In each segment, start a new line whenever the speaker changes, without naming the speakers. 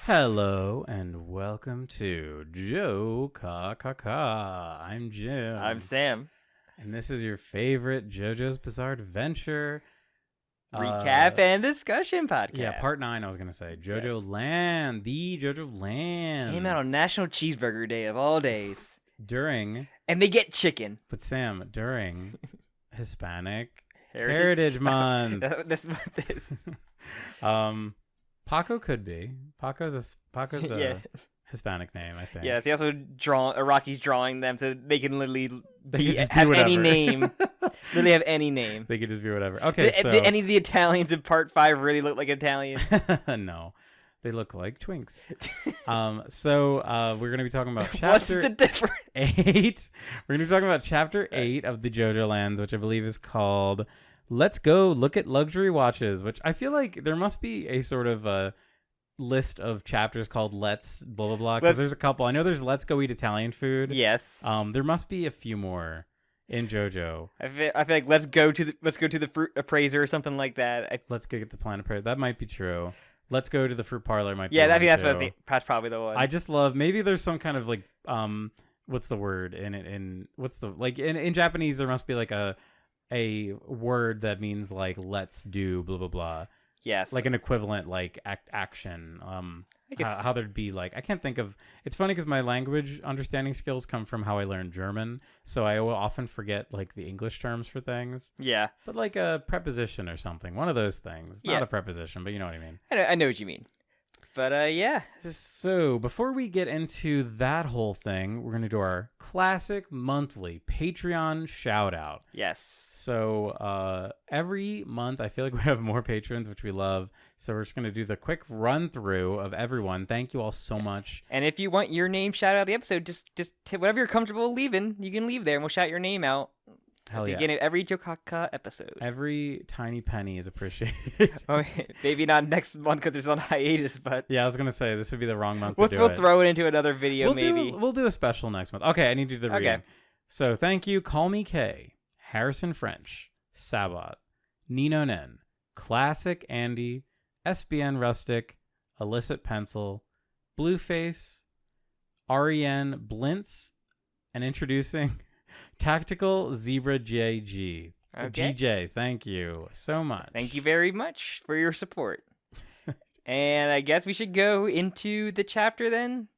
Hello and welcome to JOKAKAKA. I'm Jim.
I'm Sam.
And this is your favorite JoJo's Bizarre Adventure
Recap and discussion podcast.
Yeah, part 9 I was going to say. JoJoLands, the JoJoLands.
Came out on National Cheeseburger Day of all days.
And
they get chicken.
But Sam, during Hispanic Heritage Month.
This month is.
Paco could be. Paco's a
Yeah.
Hispanic name, I think.
Yes, he also Rocky's drawing them so they can literally
have
any name. Literally have any name.
They could just be whatever. Okay, so
any of the Italians in Part 5 really look like Italian?
No. They look like twinks. So we're going to be talking about chapter
What's the difference?
8. We're going to be talking about chapter 8 of the JoJoLands, which I believe is called Let's Go Look at Luxury Watches, which I feel like there must be a sort of a list of chapters called Let's blah blah blah, because there's a couple. I know there's Let's Go Eat Italian Food.
Yes.
There must be a few more in JoJo.
I feel like let's go to the fruit appraiser or something like that.
Let's go get the plant appraiser. That might be true. Let's go to the fruit parlor. Might be
that's probably the one.
I just love, maybe there's some kind of like what's the word in Japanese there must be like a word that means like let's do blah blah blah.
Yes.
Like an equivalent like action. How there'd be like, I can't think of. It's funny because my language understanding skills come from how I learned German, so I will often forget like the English terms for things.
Yeah.
But like a preposition or something, one of those things. Not a preposition, but you know what I mean.
I know what you mean. But yeah.
So before we get into that whole thing, we're gonna do our classic monthly Patreon shout out.
Yes.
So every month I feel like we have more patrons, which we love. So we're just gonna do the quick run through of everyone. Thank you all so much.
And if you want your name shout out of the episode, just whatever you're comfortable leaving, you can leave there and we'll shout your name out.
Hell
at the beginning of every JOKAKAKA episode.
Every tiny penny is appreciated.
Maybe not next month because it's on hiatus, but
yeah, I was gonna say this would be the wrong month
we'll
to do it.
We'll throw it into another video.
We'll do a special next month. Okay, I need to do the reading. So thank you, Call Me K, Harrison French, Sabat, Nino Nen, Classic Andy, SBN Rustic, Illicit Pencil, Blueface, REN Blintz, and introducing Tactical Zebra JG.
Okay.
GJ, thank you so much.
Thank you very much for your support. And I guess we should go into the chapter then?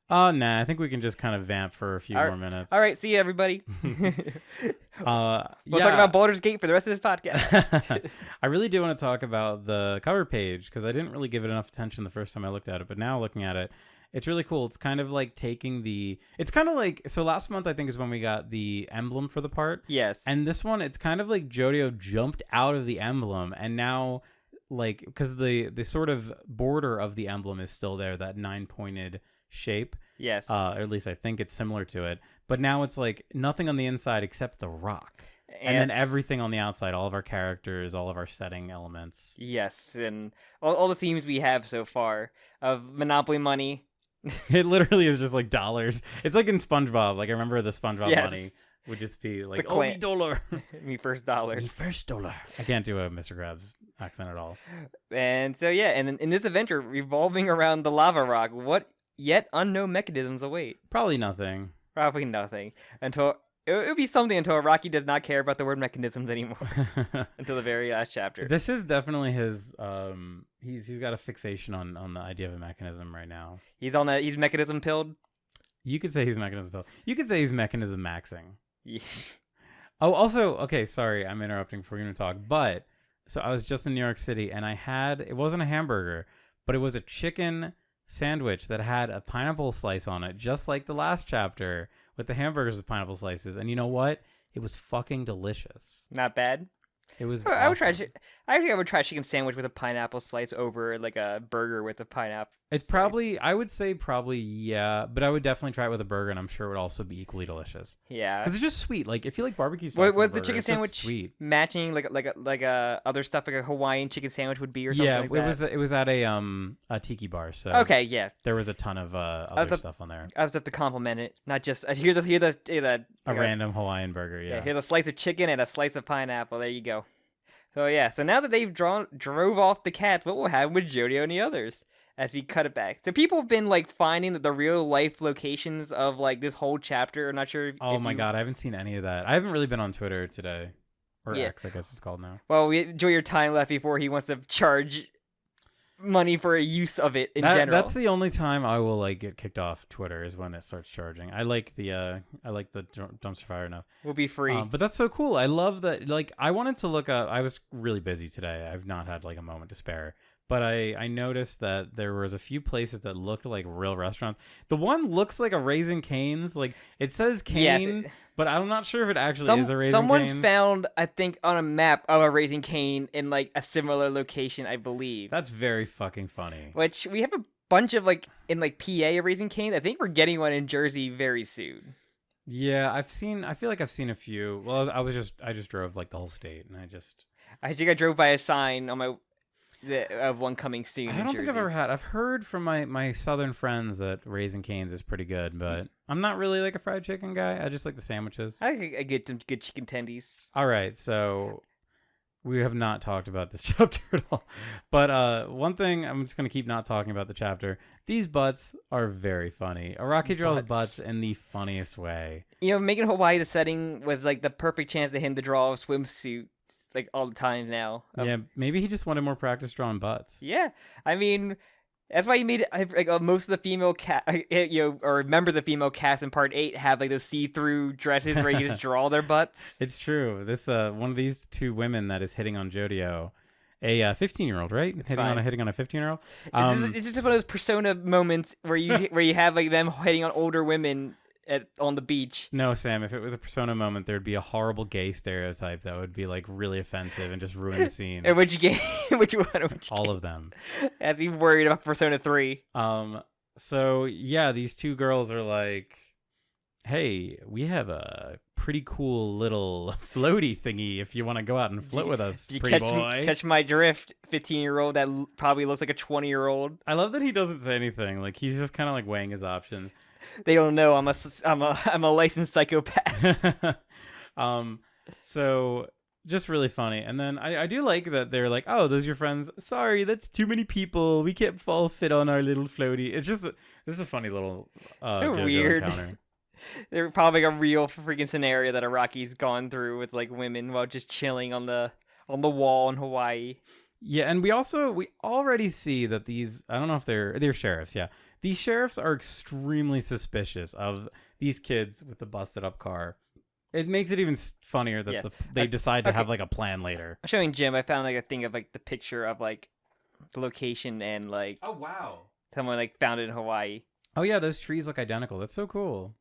Nah, I think we can just kind of vamp for a few more minutes.
All right, see you, everybody. We'll talk about Baldur's Gate for the rest of this podcast.
I really do want to talk about the cover page, because I didn't really give it enough attention the first time I looked at it, but now looking at it, it's really cool. It's kind of like so last month I think is when we got the emblem for the part.
Yes.
And this one, it's kind of like JoJo jumped out of the emblem, and now, like, because the sort of border of the emblem is still there, that 9-pointed shape.
Yes.
Or at least I think it's similar to it. But now it's like nothing on the inside except the rock. And then everything on the outside, all of our characters, all of our setting elements.
Yes, and all the themes we have so far of Monopoly money.
It literally is just like dollars. It's like in SpongeBob. Like I remember the SpongeBob money would just be like, oh, me dollar.
Me first dollar.
Me first dollar. I can't do a Mr. Krabs accent at all.
And so, yeah, and in this adventure revolving around the lava rock, what yet unknown mechanisms await?
Probably nothing.
Probably nothing. Until it would be something until Rocky does not care about the word mechanisms anymore. Until the very last chapter.
This is definitely his he's got a fixation on the idea of a mechanism right now.
He's mechanism pilled.
You could say he's mechanism pilled. You could say he's mechanism maxing. Yeah. Oh, also, okay, sorry, I'm interrupting before you're gonna talk, but so I was just in New York City and it wasn't a hamburger, but it was a chicken sandwich that had a pineapple slice on it, just like the last chapter with the hamburgers with pineapple slices. And you know what? It was fucking delicious.
Not bad.
It was.
I would
awesome.
I think I would try a chicken sandwich with a pineapple slice over like a burger with a pineapple.
It's slice. Probably. I would say probably yeah, but I would definitely try it with a burger, and I'm sure it would also be equally delicious.
Yeah,
because it's just sweet. Like if you like barbecue sauce,
was the chicken sandwich sweet matching like other stuff like a Hawaiian chicken sandwich would be or something?
Yeah,
like that?
It was at a tiki bar. So
okay, yeah,
there was a ton of other stuff on there.
I was have to compliment it, not just here's a
random Hawaiian burger. Yeah,
here's a slice of chicken and a slice of pineapple. There you go. So yeah, so now that they've drove off the cats, what will happen with JoJo and the others? as we cut it back. So people have been like finding the real life locations of like this whole chapter. I'm not sure.
Oh my god, I haven't seen any of that. I haven't really been on Twitter today. Or
Yeah.
X, I guess it's called now.
Well, we enjoy your time left before he wants to charge money for a use of it in general.
That's the only time I will like get kicked off Twitter is when it starts charging. I like the dumpster fire enough.
Will be free.
But that's so cool. I love that. Like, I wanted to look up. I was really busy today. I've not had like a moment to spare. But I noticed that there was a few places that looked like real restaurants. The one looks like a Raising Cane's. Like, it says Cane, but I'm not sure if it actually is a Raising
Someone
Cane.
found, I think, on a map of a Raising Cane in like a similar location, I believe.
That's very fucking funny.
Which we have a bunch of like in like PA of Raising Cane's. I think we're getting one in Jersey very soon.
Yeah, I feel like I've seen a few. Well, I just drove like the whole state, and
I think I drove by a sign on my of one coming soon.
I don't think I've ever had. I've heard from my southern friends that Raising Cane's is pretty good, but I'm not really like a fried chicken guy. I just like the sandwiches.
I get some good chicken tendies.
All right, so we have not talked about this chapter at all. But one thing, I'm just gonna keep not talking about the chapter. These butts are very funny. Araki draws butts in the funniest way.
You know, making Hawaii the setting was like the perfect chance to him to draw a swimsuit. Like all the time now.
Yeah, maybe he just wanted more practice drawing butts.
Yeah, I mean, that's why he made it. Like most of the female cast, or members of the female cast in Part 8 have like those see-through dresses where you just draw their butts.
It's true. This one of these two women that is hitting on JoJo, a 15-year-old, right? Hitting on a 15-year-old.
This is one of those Persona moments where you have like them hitting on older women on the beach.
No, Sam, if it was a Persona moment, there'd be a horrible gay stereotype that would be like really offensive and just ruin the scene.
And which game? Which one?
All of them.
As he worried about Persona 3.
So yeah, these two girls are like, hey, we have a pretty cool little floaty thingy if you want to go out and float with us, pretty boy.
Catch my drift, 15-year-old that probably looks like a 20-year-old.
I love that he doesn't say anything. Like, he's just kind of like weighing his options.
They don't know I'm a licensed psychopath.
So just really funny. And then I do like that they're like, oh, those are your friends. Sorry, that's too many people. We can't all fit on our little floaty. It's just this is a funny little
so
JoJo
weird
encounter.
They're probably a real freaking scenario that Araki's gone through with like women while just chilling on the wall in Hawaii.
Yeah, and we already see that these, I don't know if they're sheriffs, yeah. These sheriffs are extremely suspicious of these kids with the busted up car. It makes it even funnier that they decide to have like a plan later.
I'm showing Jim. I found like a thing of like the picture of like the location and like,
oh wow,
someone like found it in Hawaii.
Oh yeah, those trees look identical. That's so cool.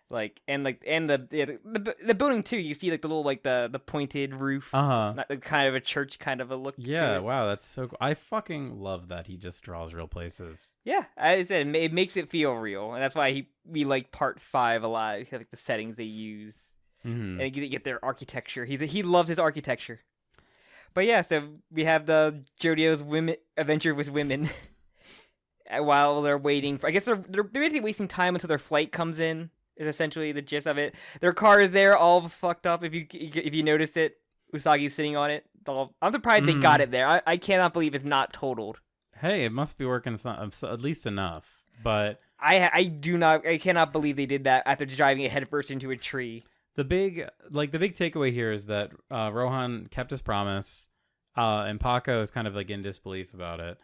Like the building too. You see like the little like the pointed roof. Kind of a church kind of a look.
Yeah, wow, that's so cool. I fucking love that he just draws real places.
Yeah, as I said, it makes it feel real, and that's why we like Part 5 a lot. Like the settings they use, and you get their architecture. He loves his architecture. But yeah, so we have the JoJo's women adventure with women. While they're waiting for, I guess they're basically wasting time until their flight comes in. Is essentially the gist of it. Their car is there, all fucked up. If you notice it, Usagi's sitting on it. I'm surprised they got it there. I cannot believe it's not totaled.
Hey, it must be working at least enough. But
I cannot believe they did that after driving it headfirst into a tree.
The big takeaway here is that Rohan kept his promise, and Paco is kind of like in disbelief about it.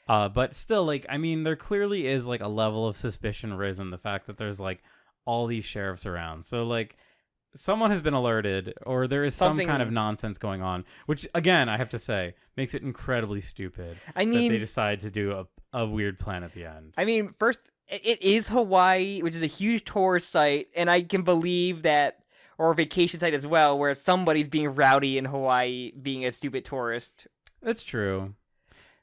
But still, like, I mean, there clearly is like a level of suspicion risen. The fact that there's like all these sheriffs around. So like someone has been alerted or there is some kind of nonsense going on, which again, I have to say makes it incredibly stupid. I mean, that they decide to do a weird plan at the end.
I mean, first it is Hawaii, which is a huge tourist site. And I can believe that, or a vacation site as well, where somebody's being rowdy in Hawaii, being a stupid tourist.
That's true.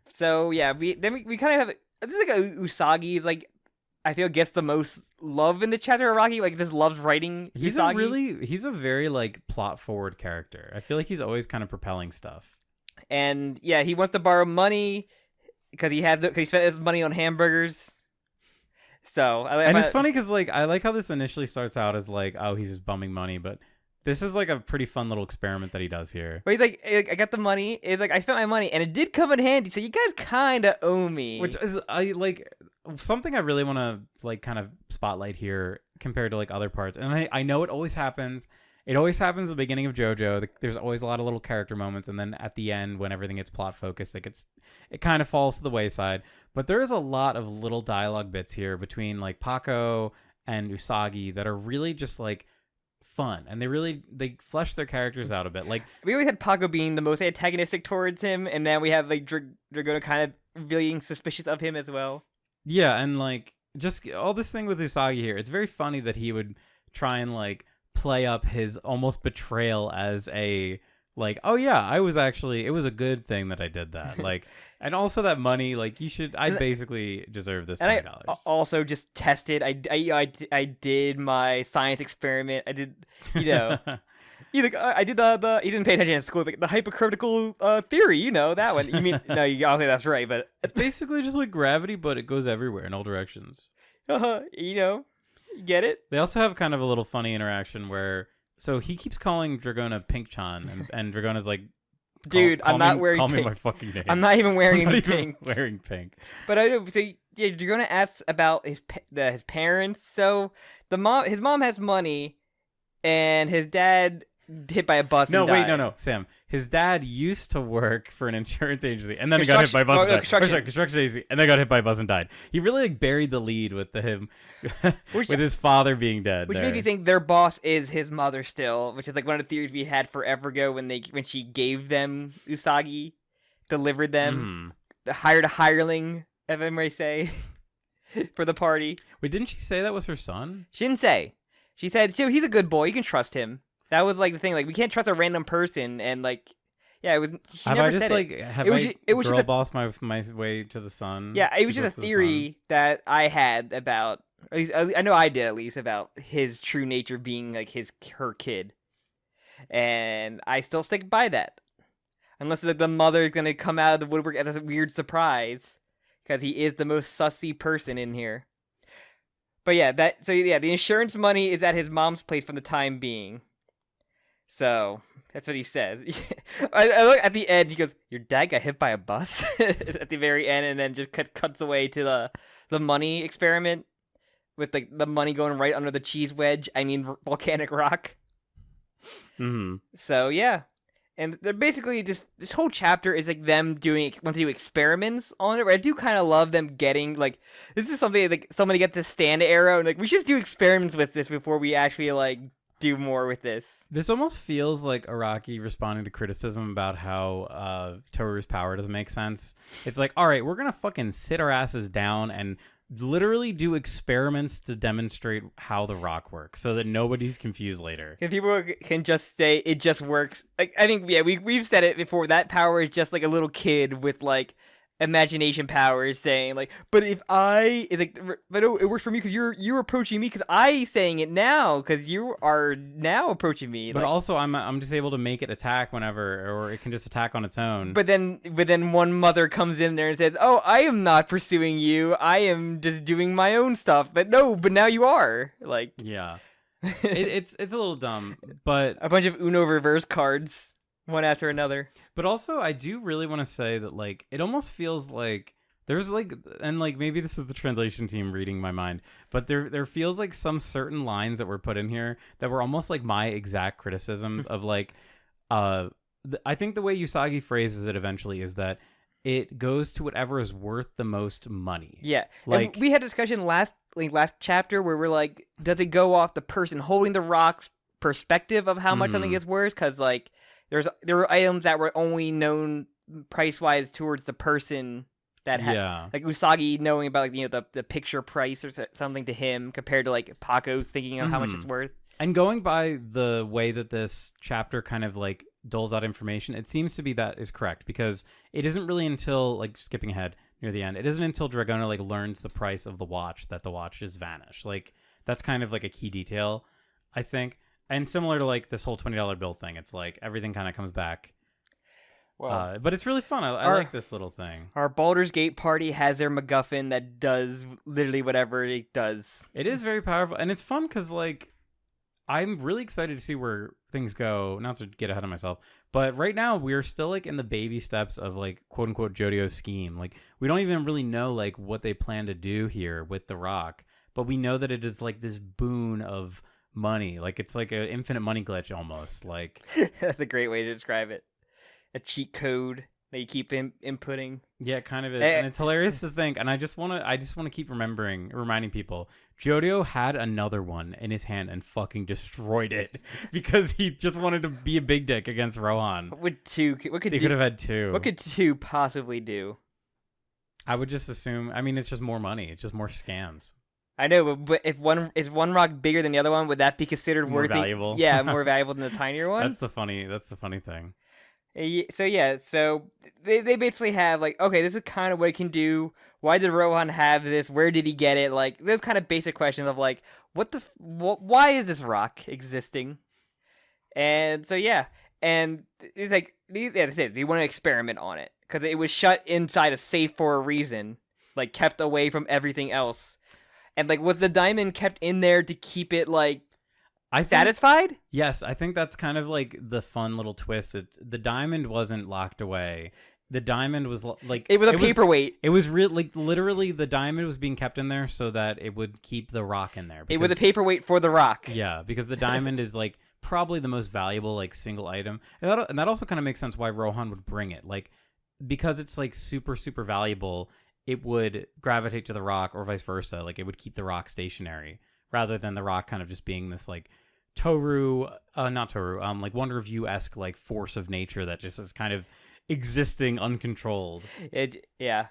So yeah, we kind of have, this is like a Usagi's like, I feel gets the most love in the chapter of Araki. Like, just loves writing Usagi.
He's a very like plot forward character. I feel like he's always kind of propelling stuff.
And yeah, he wants to borrow money because he spent his money on hamburgers. So
it's funny because like I like how this initially starts out as like, oh, he's just bumming money, but This is like a pretty fun little experiment that he does here.
But he's like, I got the money. It's like I spent my money, and it did come in handy. So you guys kind of owe me.
Which is something I really want to like kind of spotlight here compared to like other parts. And I know it always happens. It always happens at the beginning of JoJo. There's always a lot of little character moments, and then at the end, when everything gets plot focused, it kind of falls to the wayside. But there is a lot of little dialogue bits here between like Paco and Usagi that are really just like fun, and they flesh their characters out a bit. Like
we always had Paco being the most antagonistic towards him, and then we have like Dragona kind of being suspicious of him as well.
Yeah, and like just all this thing with Usagi here, it's very funny that he would try and like play up his almost betrayal as a like, oh yeah, it was a good thing that I did that. Like, and also that money, like I basically deserve this $20.
I also just tested. I did my science experiment. I did, I did the he didn't pay attention in school, like the hypocritical theory, that one. You mean no? You gotta say that's right, but
it's basically just like gravity, but it goes everywhere in all directions.
You get it?
They also have kind of a little funny interaction where so he keeps calling Dragona Pink-chan, and Dragona's like,
dude, I'm not wearing
pink. Call me my fucking name.
I'm not even wearing any pink.
Wearing pink.
But I know. So yeah, Dragona asks about his parents. So his mom has money, and his dad hit by a bus.
No, Sam. His dad used to work for an insurance agency, and then he got hit by a bus and died. Construction agency, and then got hit by a bus and died. He really like buried the lead with with his father being dead.
Which makes me think their boss is his mother still, which is like one of the theories we had forever ago when she gave them Usagi, delivered them, hired a hireling, if I may say, for the party.
Wait, didn't she say that was her son?
She didn't say. She said, so he's a good boy. You can trust him. That was like the thing. Like we can't trust a random person, and like, yeah, it was.
Have I just like have I girl bossed my way to the sun?
Yeah, it was just a theory that I had about. At least I know I did at least about his true nature being like her kid, and I still stick by that, unless like the mother is gonna come out of the woodwork as a weird surprise, because he is the most sussy person in here. But yeah, the insurance money is at his mom's place for the time being. So that's what he says. I look at the end. He goes, "Your dad got hit by a bus," at the very end, and then just cuts away to the money experiment with like the money going right under the cheese wedge. I mean, volcanic rock.
Mm-hmm.
So yeah, and they're basically just this whole chapter is like them want to do experiments on it. Where I do kind of love them getting like this is something like somebody get the stand arrow and like we should just do experiments with this before we actually like do more with this.
This almost feels like Araki responding to criticism about how Toru's power doesn't make sense. It's like, all right, we're gonna fucking sit our asses down and literally do experiments to demonstrate how the rock works, so that nobody's confused later.
If people can just say it just works, like I think we've said it before. That power is just like a little kid with like imagination powers saying like, but if it's like, but it works for me because you're approaching me because I saying it now because you are now approaching me.
But
like,
also I'm just able to make it attack whenever, or it can just attack on its own.
But then one mother comes in there and says, "Oh, I am not pursuing you. I am just doing my own stuff." But now you are like,
yeah, it's a little dumb, but
a bunch of Uno reverse cards. One after another.
But also, I do really want to say that, like, it almost feels like there's, like, and, like, maybe this is the translation team reading my mind, but there feels like some certain lines that were put in here that were almost, like, my exact criticisms of, like, I think the way Usagi phrases it eventually is that it goes to whatever is worth the most money.
Yeah.
Like,
and we had a discussion last chapter where we're like, does it go off the person holding the rock's perspective of how much something is worth? Because, like, there were items that were only known price wise towards the person that had like Usagi knowing about like the picture price or something to him compared to like Paco thinking of how much it's worth.
And going by the way that this chapter kind of like doles out information, it seems to be that is correct, because it isn't really until like skipping ahead near the end, it isn't until Dragona like learns the price of the watch that the watch is vanished. Like that's kind of like a key detail, I think. And similar to like this whole $20 bill thing, it's like everything kind of comes back. Well, but it's really fun. I like this little thing.
Our Baldur's Gate party has their MacGuffin that does literally whatever it does.
It is very powerful, and it's fun because like I'm really excited to see where things go. Not to get ahead of myself, but right now we're still like in the baby steps of like quote unquote JoJo's scheme. Like we don't even really know like what they plan to do here with The Rock, but we know that it is like this boon of money. Like it's like an infinite money glitch almost. Like
that's a great way to describe it. A cheat code that you keep inputting.
Yeah, it kind of is, and it's hilarious to think. And I just want to keep reminding people, JoJo had another one in his hand and fucking destroyed it because he just wanted to be a big dick against Rohan.
What could
have had two?
What could two possibly do?
I would just assume. I mean, it's just more money. It's just more scams.
I know, but if one rock bigger than the other one, would that be considered
more valuable?
Yeah, more valuable than the tinier one.
That's the funny thing.
So they basically have like, okay, this is kind of what it can do. Why did Rohan have this? Where did he get it? Like those kind of basic questions of like, why is this rock existing? And so and it's like they want to experiment on it because it was shut inside a safe for a reason, like kept away from everything else. And like, was the diamond kept in there to keep it like? Satisfied?
Yes, I think that's kind of like the fun little twist. The diamond wasn't locked away. The diamond was like
it was a paperweight.
It was real, like literally the diamond was being kept in there so that it would keep the rock in there.
It was a paperweight for the rock.
Yeah, because the diamond is like probably the most valuable like single item, and that also kind of makes sense why Rohan would bring it. Like because it's like super super valuable, it would gravitate to the rock or vice versa. Like it would keep the rock stationary rather than the rock kind of just being this like not Toru, like Wonder of You-esque like force of nature that just is kind of existing uncontrolled.
Yeah.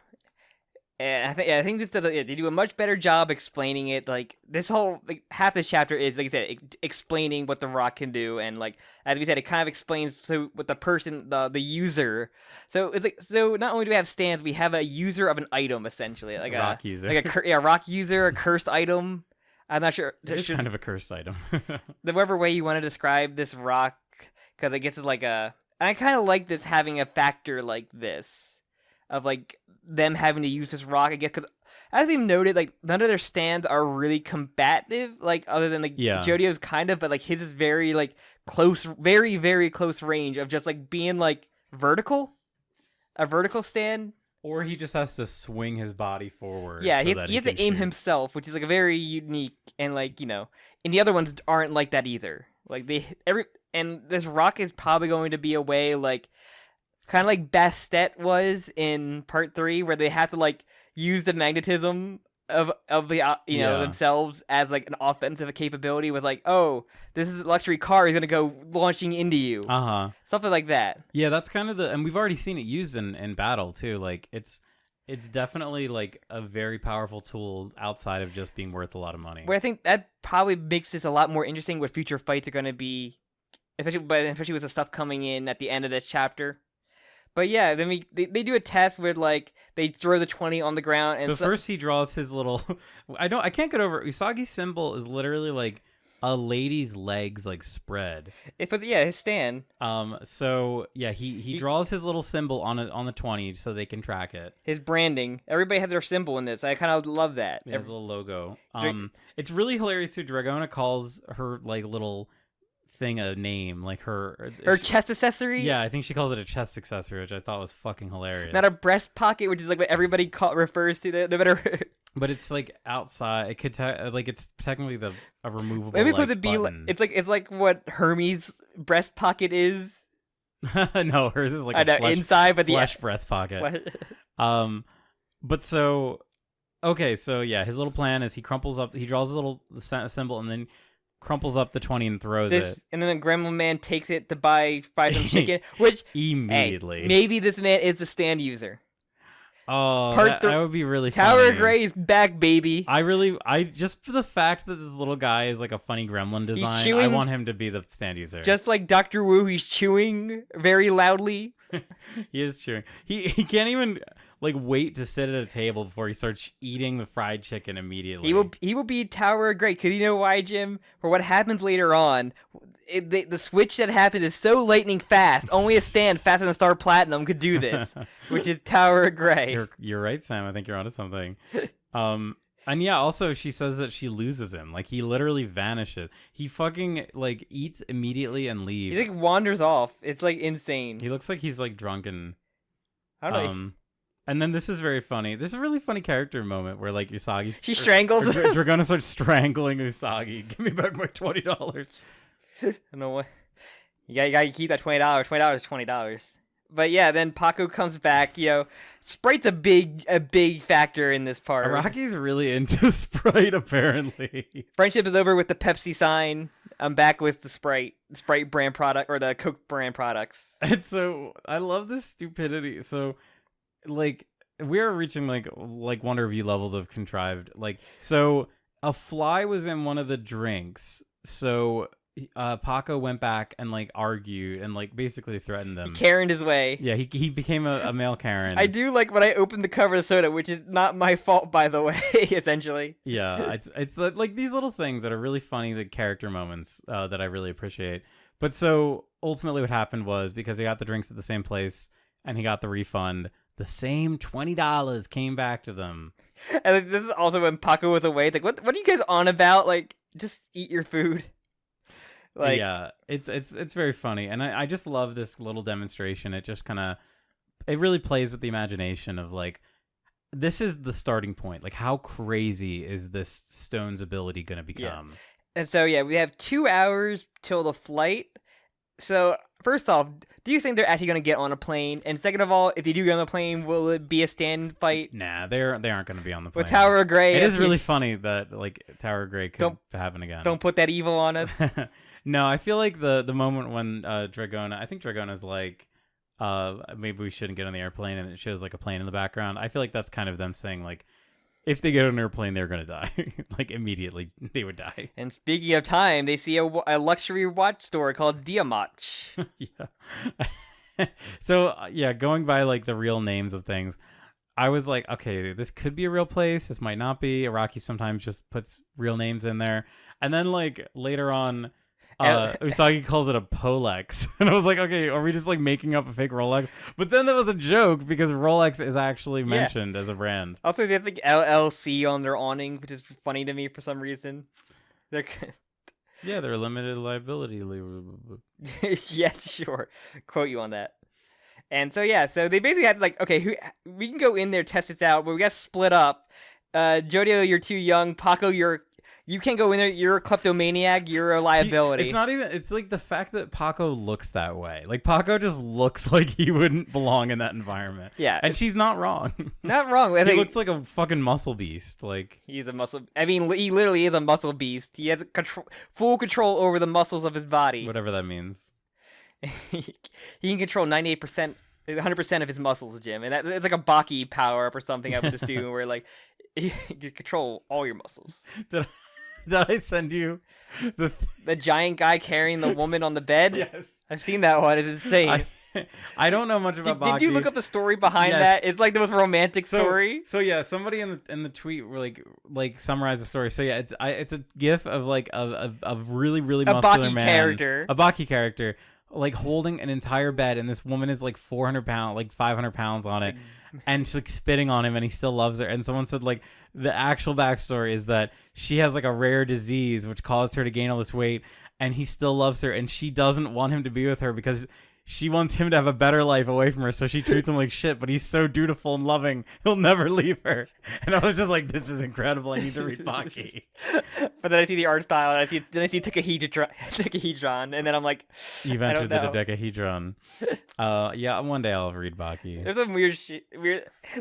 And I think they do a much better job explaining it. Like this whole half this chapter is, like I said, explaining what the rock can do, and like as we said, it kind of explains what the person, the user. So it's like not only do we have stands, we have a user of an item essentially, like
rock user,
like a rock user, a cursed item. I'm not sure.
It's kind of a cursed item.
Whatever way you want to describe this rock, because I guess it's like and I kind of like this having a factor like this, of like them having to use this rock, I guess, because as we've noted, like none of their stands are really combative, like other than like JoJo's kind of, but like his is very like close, very very close range of just like being like a vertical stand.
Or he just has to swing his body forward.
Yeah, he has to aim himself, which is like a very unique, and like, and the other ones aren't like that either. Like and this rock is probably going to be a way like kind of like Bastet was in part 3, where they have to like use the magnetism of the themselves as like an offensive capability, with like, oh, this is a luxury car, he's gonna go launching into you, something like that.
Yeah, that's kind of and we've already seen it used in battle too. Like it's definitely like a very powerful tool outside of just being worth a lot of money.
Where I think that probably makes this a lot more interesting what future fights are going to be, especially with the stuff coming in at the end of this chapter. But yeah, then they do a test where like they throw the 20 on the ground, and
so first he draws his little I can't get over it. Usagi's symbol is literally like a lady's legs like spread.
His stand.
So yeah, he draws his little symbol on the 20 so they can track it.
His branding. Everybody has their symbol in this. I kind of love that.
Yeah, his little logo. It's really hilarious too. Dragona calls her like little thing a name, like her
chest accessory.
Yeah, I think she calls it a chest accessory, which I thought was fucking hilarious.
Not a breast pocket, which is like what everybody refers to. No matter.
But it's like outside. It could it's technically a removable.
Maybe put the
button.
It's like what Hermes' breast pocket is.
No, hers is like
inside, but
flesh breast pocket. But so okay, so yeah, his little plan is he draws a little symbol and then crumples up the 20 and throws it.
And then the Gremlin Man takes it to buy some chicken, which
immediately.
Hey, maybe this man is the stand user.
Oh, that would be really
Tower
funny.
Grey's back, baby.
I just for the fact that this little guy is like a funny gremlin design, I want him to be the stand user.
Just like Dr. Wu, he's chewing very loudly.
He is chewing. He can't even like wait to sit at a table before he starts eating the fried chicken immediately.
He will be Tower Grey, because you know why, Jim? For what happens later on, the switch that happened is so lightning fast. Only a stand faster than Star Platinum could do this, which is Tower Grey.
You're right, Sam. I think you're onto something. And yeah, also she says that she loses him. Like he literally vanishes. He fucking like eats immediately and leaves.
He like wanders off. It's like insane.
He looks like he's like drunk and
I don't know.
And then this is very funny. This is a really funny character moment where like Usagi
She strangles him.
Dragona starts strangling Usagi. Give me back my $20.
I don't know what. You gotta keep that $20. $20 is $20. But yeah, then Paco comes back. You know, Sprite's a big factor in this part.
Araki's really into Sprite, apparently.
Friendship is over with the Pepsi sign. I'm back with the Sprite brand product or the Coke brand products.
And so I love this stupidity. So, like, we're reaching like Wonder Review levels of contrived. Like, so a fly was in one of the drinks. So Paco went back and like argued and like basically threatened them.
He Karen'd his way.
Yeah, he became a male Karen.
I do like when I opened the cover of the soda, which is not my fault, by the way, essentially.
Yeah, it's like these little things that are really funny, the character moments that I really appreciate. But so ultimately what happened was because he got the drinks at the same place and he got the refund, the same $20 came back to them.
And like, this is also when Paco was away. It's like, what are you guys on about? Like, just eat your food. Like,
yeah, it's very funny, and I just love this little demonstration. It just it really plays with the imagination of like, this is the starting point. Like, how crazy is this stone's ability going to become?
Yeah. And so yeah, we have 2 hours till the flight. So first off, do you think they're actually going to get on a plane? And second of all, if they do get on the plane, will it be a stand fight?
Nah, they aren't going to be on the plane.
With Tower of Grey,
it is really funny that like Tower of Grey could happen again.
Don't put that evil on us.
No, I feel like the moment when Dragona, I think Dragona's like, maybe we shouldn't get on the airplane, and it shows like a plane in the background. I feel like that's kind of them saying like, if they get on an airplane, they're gonna die. Like immediately, they would die.
And speaking of time, they see a luxury watch store called Diamach.
Yeah. So yeah, going by like the real names of things, I was like, okay, this could be a real place. This might not be. Araki sometimes just puts real names in there, and then like later on. Usagi calls it a Polex, and I was like, okay, are we just like making up a fake Rolex? But then that was a joke because Rolex is actually mentioned as a brand.
Also, there's like LLC on their awning, which is funny to me for some reason. They're
limited liability.
Yes, sure. Quote you on that. And so yeah, so they basically had like, okay, we can go in there, test this out, but we got to split up. JoJo, you're too young. Paco, you can't go in there. You're a kleptomaniac. You're a liability.
It's not even. It's like the fact that Paco looks that way. Like Paco just looks like he wouldn't belong in that environment.
Yeah,
and she's not wrong.
Not wrong.
He looks like a fucking muscle beast. Like
he's a muscle. I mean, he literally is a muscle beast. He has full control over the muscles of his body.
Whatever that means.
He can control 98%, 100% of his muscles, Jim, and it's like a Baki power up or something. I would assume where like you can control all your muscles.
Did I send you
the giant guy carrying the woman on the bed?
Yes.
I've seen that one. It's insane.
I don't know much about Baki.
Did you look up the story behind that? It's like the most romantic story.
So yeah, somebody in the tweet like summarized the story. So yeah, it's a gif of like a really muscular man, a Baki character, like holding an entire bed, and this woman is like 400 pounds, like 500 pounds on it, and she's like spitting on him, and he still loves her. And someone said like the actual backstory is that she has like a rare disease which caused her to gain all this weight, and he still loves her, and she doesn't want him to be with her because she wants him to have a better life away from her, so she treats him like shit, but he's so dutiful and loving, he'll never leave her. And I was just like, this is incredible. I need to read Baki.
But then I see the art style, and I see Takahedron, and then I'm like,
you've entered the dodecahedron. Yeah, one day I'll read Baki.
There's some weird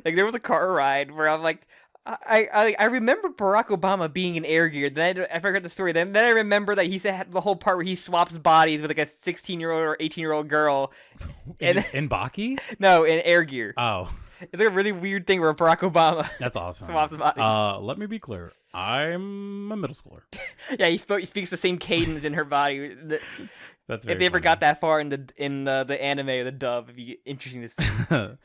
like there was a car ride where I'm like, I remember Barack Obama being in Air Gear. Then I forgot the story. Then I remember that he said the whole part where he swaps bodies with like a 16-year-old or 18-year-old girl.
In Baki?
No, in Air Gear.
Oh.
It's like a really weird thing where Barack Obama
that's awesome.
swaps bodies.
Let me be clear. I'm a middle schooler.
Yeah, he speaks the same cadence in her body.
That's very
if they ever
funny.
got that far in the anime or the dub, it'd be interesting to see.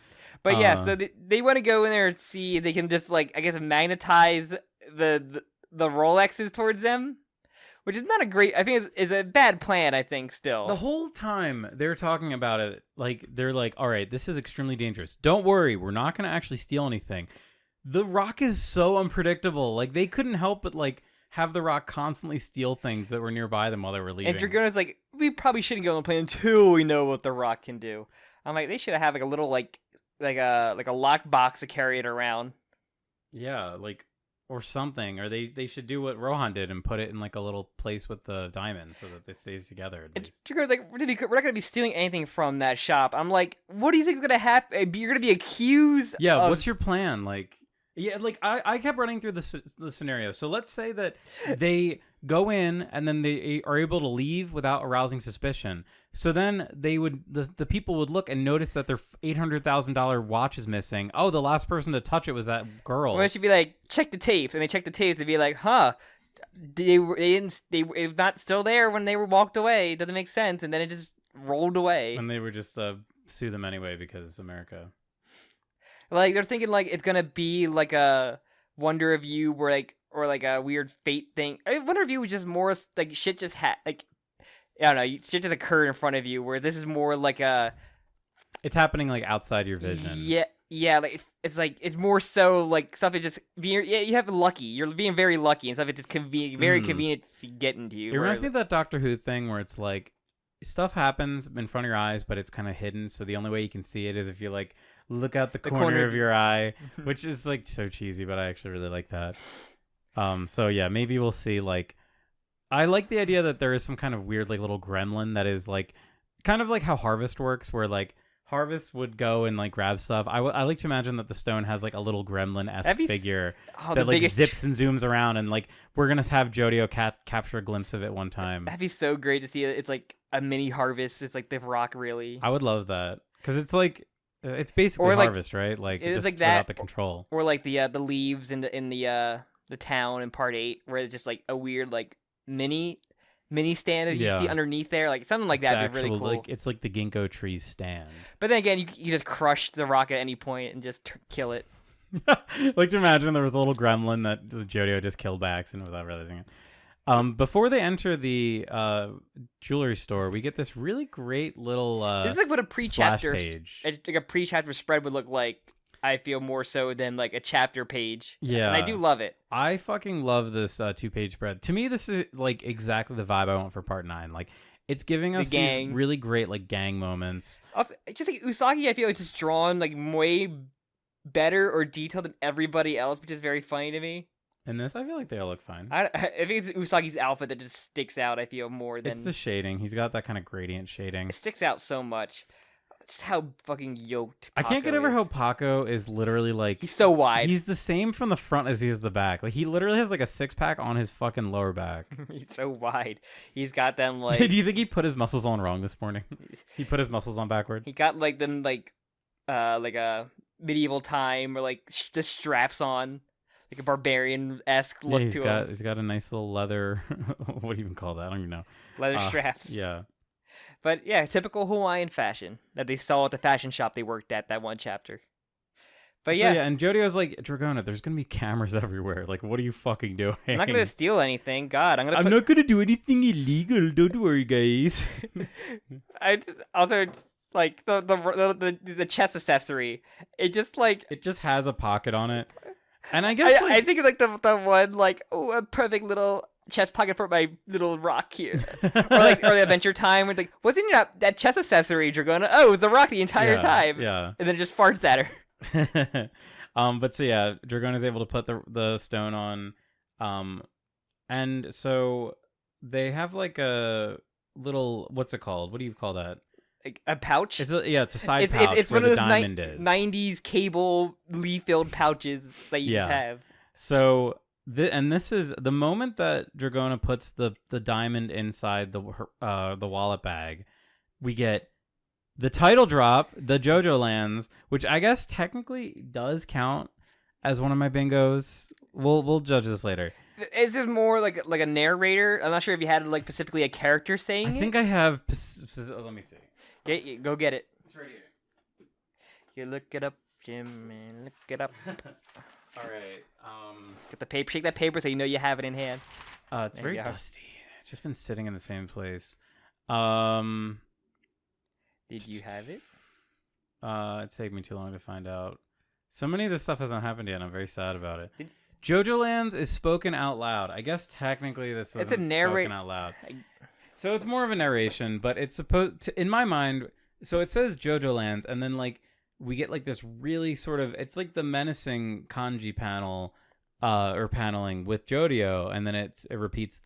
But yeah, so they want to go in there and see if they can just like, I guess, magnetize the Rolexes towards them, which is not a great. I think is a bad plan. I think still.
The whole time they're talking about it, like they're like, "All right, this is extremely dangerous. Don't worry, we're not going to actually steal anything." The Rock is so unpredictable. Like, they couldn't help but, like, have The Rock constantly steal things that were nearby them while they were leaving.
And Dragona's like, we probably shouldn't go on the plane until we know what The Rock can do. I'm like, they should have like a little like a lock box to carry it around.
Yeah, like, or something. Or they should do what Rohan did and put it in like a little place with the diamonds so that it stays together.
And Dragona's like, we're not gonna be stealing anything from that shop. I'm like, what do you think is gonna happen? You're gonna be accused.
Yeah, what's your plan? Like, yeah, like I kept running through the scenario. So let's say that they go in and then they are able to leave without arousing suspicion. So then the people would look and notice that their $800,000 watch is missing. Oh, the last person to touch it was that girl.
Well, it should be like, check the tapes, and they check the tapes. They'd be like, huh, it was not still there when they were walked away. It doesn't make sense, and then it just rolled away.
And they would just sue them anyway because America.
Like, they're thinking like it's gonna be like a Wonder of You, where like, or like a weird fate thing. I mean, Wonder of You was just more like shit just like, I don't know, shit just occurred in front of you. Where this is more like a,
it's happening like outside your vision.
Yeah, like it's more so like stuff it just you have lucky. You're being very lucky, and stuff it just very convenient to get into you.
It reminds me of that Doctor Who thing where it's like stuff happens in front of your eyes, but it's kind of hidden. So the only way you can see it is if you like look out the corner of your eye, which is like so cheesy, but I actually really like that. So yeah, maybe we'll see. Like, I like the idea that there is some kind of weird like little gremlin that is like kind of like how Harvest works, where like Harvest would go and like grab stuff. I like to imagine that the stone has like a little gremlin-esque figure that like zips and zooms around, and like we're gonna have JoJo capture a glimpse of it one time.
That'd be so great to see it. It's like a mini Harvest. It's like the Rock, really.
I would love that because it's like it's basically Harvest, right? Like
it's
just
like that,
without the control.
Or like the leaves in the town in part 8, where it's just like a weird like mini stand that you see underneath there, like something like that would be really cool.
Like, it's like the ginkgo tree stand.
But then again, you just crush the Rock at any point and just kill it.
Like to imagine there was a little gremlin that JoJo just killed by accident without realizing it. Before they enter the jewelry store, we get this really great little
this is like what a pre-chapter
page.
Like a pre-chapter spread would look like. I feel more so than like a chapter page.
Yeah,
and I do love it.
I fucking love this 2-page spread. To me, this is like exactly the vibe I want for part 9. Like, it's giving us these really great like gang moments. Also,
just like Usagi, I feel like it's drawn like way better or detailed than everybody else, which is very funny to me.
In this, I feel like they all look fine.
I think it's Usagi's outfit that just sticks out. I feel more than
it's the shading. He's got that kind of gradient shading.
It sticks out so much. Just how fucking yoked Paco
I can't get over how Paco is literally like
he's so wide.
He's the same from the front as he is the back. Like he literally has like a 6-pack on his fucking lower back.
He's so wide. He's got them like.
Do you think he put his muscles on wrong this morning? He put his muscles on backwards.
He got like them like a medieval time or like just straps on. Like a barbarian-esque look to him.
He's got a nice little leather. What do you even call that? I don't even know.
Leather straps.
Yeah.
But yeah, typical Hawaiian fashion that they saw at the fashion shop they worked at that one chapter. But yeah.
And JoJo's like, Dragona, there's going to be cameras everywhere. Like, what are you fucking doing?
I'm not going to steal anything. God, I'm
not going to do anything illegal. Don't worry, guys.
Also, it's like the chest accessory. It just
has a pocket on it. And I guess
I think it's like the one like, oh, a perfect little chest pocket for my little rock here. or the Adventure Time where like, what's in that chest accessory, Dragona? Oh, it's the rock the entire time.
Yeah.
And then it just farts at her.
But so yeah, Dragona's able to put the stone on. And so they have like a little, what's it called? What do you call that?
Like a pouch?
It's a side pouch. It's one of those
90s cable leaf-filled pouches that you just have.
So, this is the moment that Dragona puts the diamond inside the wallet bag. We get the title drop, the JoJoLands, which I guess technically does count as one of my bingos. We'll judge this later.
Is this more like a narrator? I'm not sure if you had like specifically a character saying it.
I think I have. Let me see.
Go get it.
It's right here.
You look it up, Jim, and look it up.
All right.
Get the paper. Shake that paper so you know you have it in hand.
It's there very dusty. It's just been sitting in the same place.
Did you have it?
It took me too long to find out. So many of this stuff hasn't happened yet, and I'm very sad about it. JoJoLands is spoken out loud. I guess technically this isn't spoken out loud. So it's more of a narration, but it's supposed to, in my mind, so it says JoJoLands, and then like we get like this really sort of, it's like the menacing kanji panel or paneling with JoJo, and then it repeats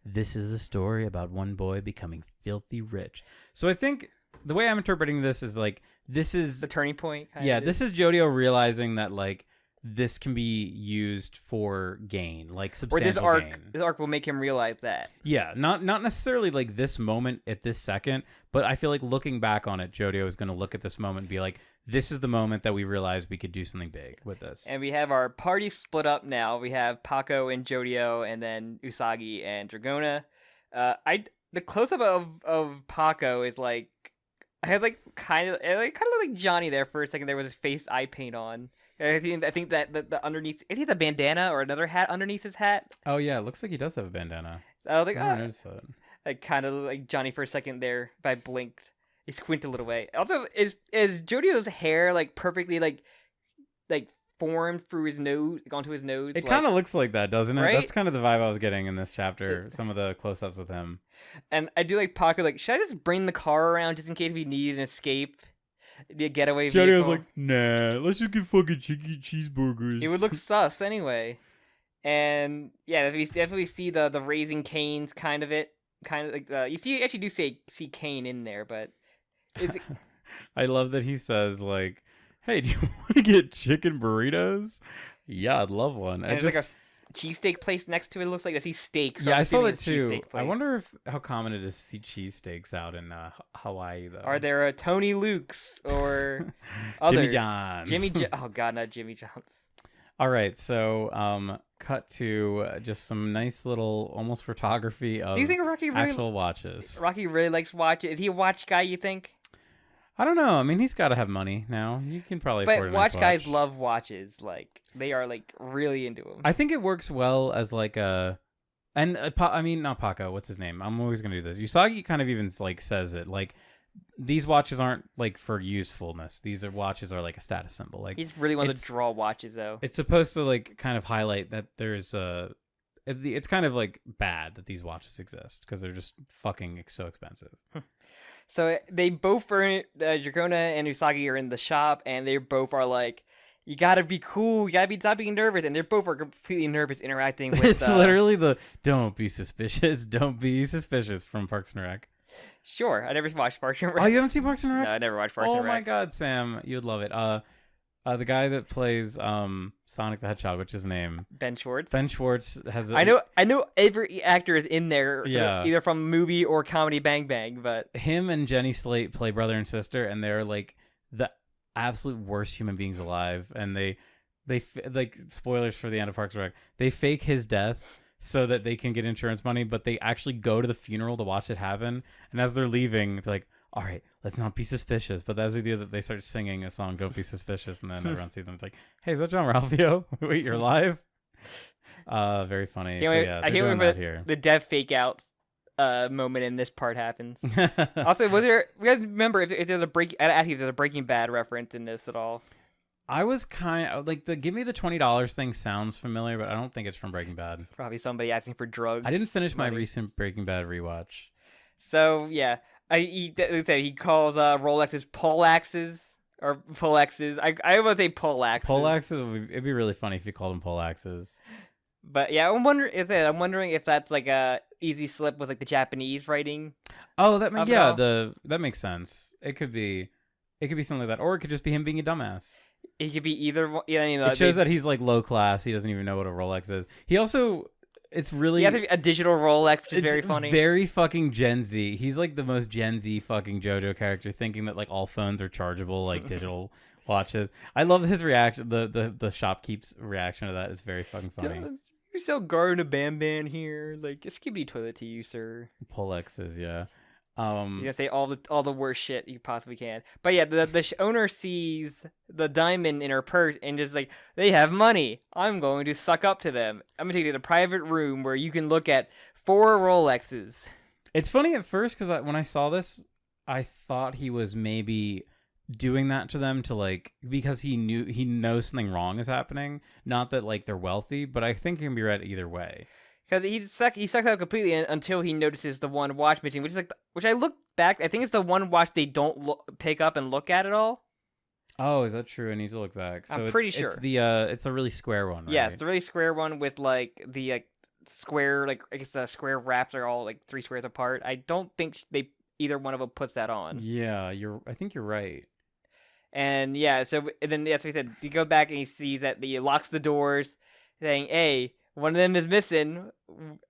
this is the story about one boy becoming filthy rich. So I think the way I'm interpreting this is like, this is
the turning point.
This is JoJo realizing that like this can be used for gain, like substantial gain.
This arc will make him realize that.
Yeah, not necessarily like this moment at this second, but I feel like looking back on it, JoJo is going to look at this moment and be like, this is the moment that we realized we could do something big with this.
And we have our party split up now. We have Paco and JoJo, and then Usagi and Dragona. The close up of Paco is like, I had like kind of like Johnny there for a second. There was his face eye paint on. I think that the underneath, is he the bandana or another hat underneath his hat?
Oh yeah, it looks like he does have a bandana.
I was like,
I noticed that.
I kind of like Johnny for a second there. If I blinked, he squinted a little way. Also, is JoJo's hair like perfectly like formed through his nose, onto his nose?
It kind of looks like that, doesn't it?
Right?
That's kind of the vibe I was getting in this chapter. Some of the close-ups with him.
And I do like Paco. Like, should I just bring the car around just in case we need an escape? The getaway vehicle.
JoJo was like, nah, let's just get fucking chicken cheeseburgers.
It would look sus anyway. And yeah, we definitely see the Raising Cane's kind of like you actually do see Cane in there, but it's.
I love that he says like, hey, do you want to get chicken burritos? Yeah, I'd love one.
And there's like a cheesesteak place next to it. It looks like I see steaks. So
yeah, I saw that too. I wonder how common it is to see cheesesteaks out in Hawaii, though.
Are there Tony Luke's or others?
Jimmy John's?
Oh God, not Jimmy John's.
All right, so cut to just some nice little almost photography of
do you think Rocky
actual watches.
Rocky really likes watches. Is he a watch guy, you think?
I don't know. I mean, he's got to have money now. You can probably afford a nice watch.
Guys love watches. Like, they are like really into them.
I think it works well as like I mean, not Paco. What's his name? I'm always gonna do this. Usagi kind of even like says it. Like, these watches aren't like for usefulness. Watches are like a status symbol. Like,
he's really wanted to draw watches though.
It's supposed to like kind of highlight that there's it's kind of like bad that these watches exist because they're just fucking so expensive.
So they both are, Dragona and Usagi are in the shop, and they both are like, you gotta be cool, you gotta stop being nervous, and they both are completely nervous interacting with...
It's literally the, don't be suspicious from Parks and Rec.
Sure, I never watched Parks and Rec.
Oh, you haven't seen Parks and Rec?
No, I never watched Parks and Rec.
Oh my god, Sam, you would love it. The guy that plays Sonic the Hedgehog, what's his name?
Ben Schwartz.
Ben Schwartz has.
I know every actor is in there, either from movie or comedy Bang Bang, but
him and Jenny Slate play brother and sister, and they're like the absolute worst human beings alive. And they like, spoilers for the end of Parks and Rec, they fake his death so that they can get insurance money, but they actually go to the funeral to watch it happen. And as they're leaving, they're like, all right, let's not be suspicious. But that's the idea that they start singing a song, Don't Be Suspicious, and then everyone sees them. It's like, hey, is that John Ralphio? Wait, you're live? Very funny. So yeah,
I can't wait for the death fake out moment in this part happens. Also, we gotta remember if there's a Breaking Bad reference in this at all.
I was kind of like, the give me the $20 thing sounds familiar, but I don't think it's from Breaking Bad.
Probably somebody asking for drugs.
I didn't finish my recent Breaking Bad rewatch.
So yeah. He calls Rolexes poleaxes or poleaxes. I would say poleaxes.
Poleaxes. It'd be really funny if you called them poleaxes.
But yeah, I'm wondering if that's like a easy slip with like the Japanese writing.
Oh, that makes sense. It could be something like that, or it could just be him being a dumbass.
It could be either.
It shows that he's like low class. He doesn't even know what a Rolex is. He also. It's really...
He has a digital Rolex, which is very funny.
Very fucking Gen Z. He's like the most Gen Z fucking JoJo character, thinking that like all phones are chargeable like digital watches. I love his reaction. The shopkeep's reaction to that is very fucking funny.
You're so guarding a Bam here. Like, a skibbity toilet to you, sir.
Polexes, yeah.
You gotta say all the worst shit you possibly can. But yeah, the owner sees the diamond in her purse and just like, they have money. I'm going to suck up to them. I'm gonna take you to a private room where you can look at 4 Rolexes.
It's funny at first because when I saw this, I thought he was maybe doing that to them to like because he knows something wrong is happening. Not that like they're wealthy, but I think it can be read either way.
Because he sucks out completely until he notices the one watch missing, which is like which I look back. I think it's the one watch they don't pick up and look at at all.
Oh, is that true? I need to look back. So
I'm pretty sure
it's a really square one, right?
Yeah, it's the really square one with like the square, like I guess the square wraps are all like 3 squares apart. I don't think either one of them puts that on.
Yeah, I think you're right.
And yeah, so and then that's what he said. He goes back and he sees that he locks the doors, saying, "Hey, one of them is missing."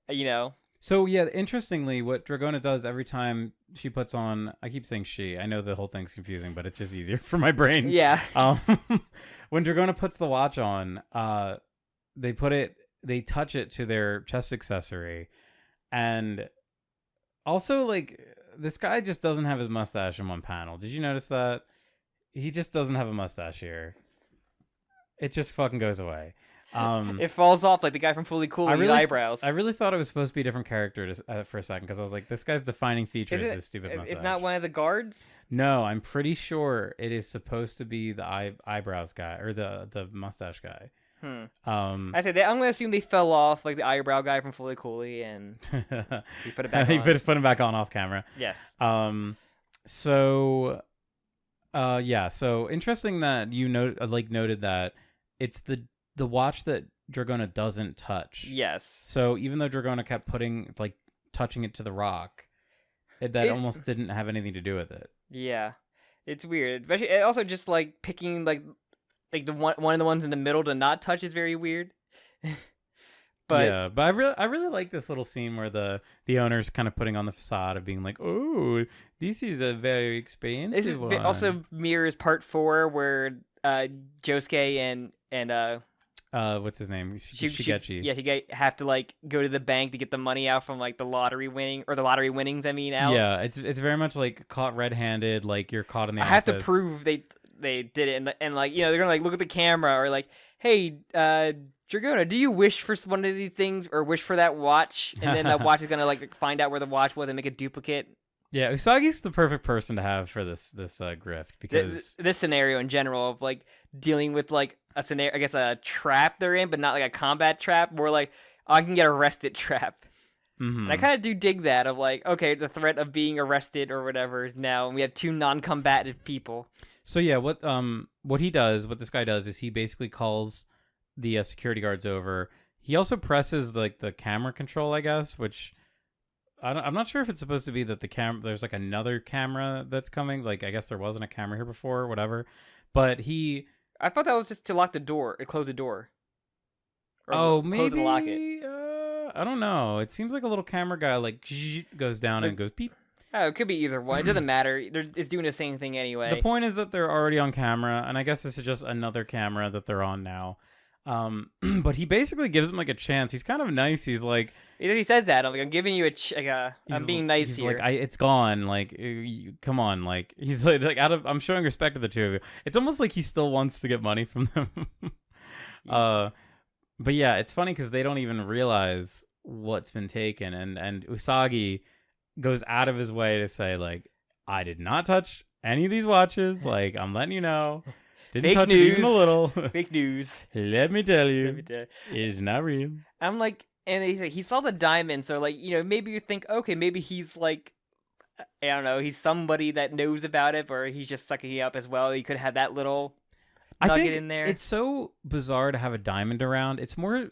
You know.
So yeah, interestingly, what Dragona does every time she puts on, I keep saying she. I know the whole thing's confusing, but it's just easier for my brain.
Yeah.
When Dragona puts the watch on, they touch it to their chest accessory, and also like this guy just doesn't have his mustache in one panel. Did you notice that? He just doesn't have a mustache here. It just fucking goes away.
It falls off like the guy from Fully Cool with eyebrows.
I really thought it was supposed to be a different character for a second because I was like, this guy's defining feature is his stupid mustache.
It's not one of the guards?
No, I'm pretty sure it is supposed to be the eyebrows guy or the mustache guy.
I said I'm gonna assume they fell off like the eyebrow guy from Fully Cooley and he put it back on.
He put him back on off camera.
Yes.
So interesting that you noted that it's the watch that Dragona doesn't touch.
Yes.
So even though Dragona kept touching it to the rock, it almost didn't have anything to do with it.
Yeah, it's weird. Especially, it also just like picking like the one of the ones in the middle to not touch is very weird. But
I really like this little scene where the owner's kind of putting on the facade of being like, oh, this is a very expensive one.
It also mirrors part 4 where Josuke and
what's his name? Shigechi.
He have to like go to the bank to get the money out from like the lottery winnings. I mean, out.
Yeah, it's very much like caught red-handed. Like you're caught in the.
I have to prove they did it, and like they're gonna like look at the camera or like, hey, Dragona, do you wish for one of these things or wish for that watch? And then that watch is gonna like find out where the watch was and make a duplicate.
Yeah, Usagi's the perfect person to have for this grift because
this scenario in general of like dealing with like a scenario, I guess a trap they're in, but not like a combat trap, more like I can get arrested trap.
Mm-hmm.
And I kind of do dig that of like, okay, the threat of being arrested or whatever is now, and we have 2 non-combative people.
So yeah, what this guy does is he basically calls the security guards over. He also presses like the camera control, I guess, which I'm not sure if it's supposed to be that there's like another camera that's coming. Like I guess there wasn't a camera here before, or whatever. But
I thought that was just to lock the door, close the door.
Or maybe
close and lock it.
I don't know. It seems like a little camera guy like goes down and goes beep.
Oh, it could be either one. It doesn't matter. It's doing the same thing anyway.
The point is that they're already on camera, and I guess this is just another camera that they're on now. But he basically gives him like a chance. He's kind of nice. He's like,
he says that I'm giving you I'm being nice here.
Like, it's gone. Like, come on. Like, he's like I'm showing respect to the 2 of you. It's almost like he still wants to get money from them.
Yeah.
But yeah, it's funny because they don't even realize what's been taken, and Usagi goes out of his way to say like, I did not touch any of these watches. Like, I'm letting you know. Didn't touch it even a little.
Fake news.
Let me tell you. It's not real.
I'm like, and he saw the diamond, so like, maybe you think, okay, maybe he's like, I don't know, he's somebody that knows about it, or he's just sucking it up as well. You could have that little nugget in there.
It's so bizarre to have a diamond around. It's more,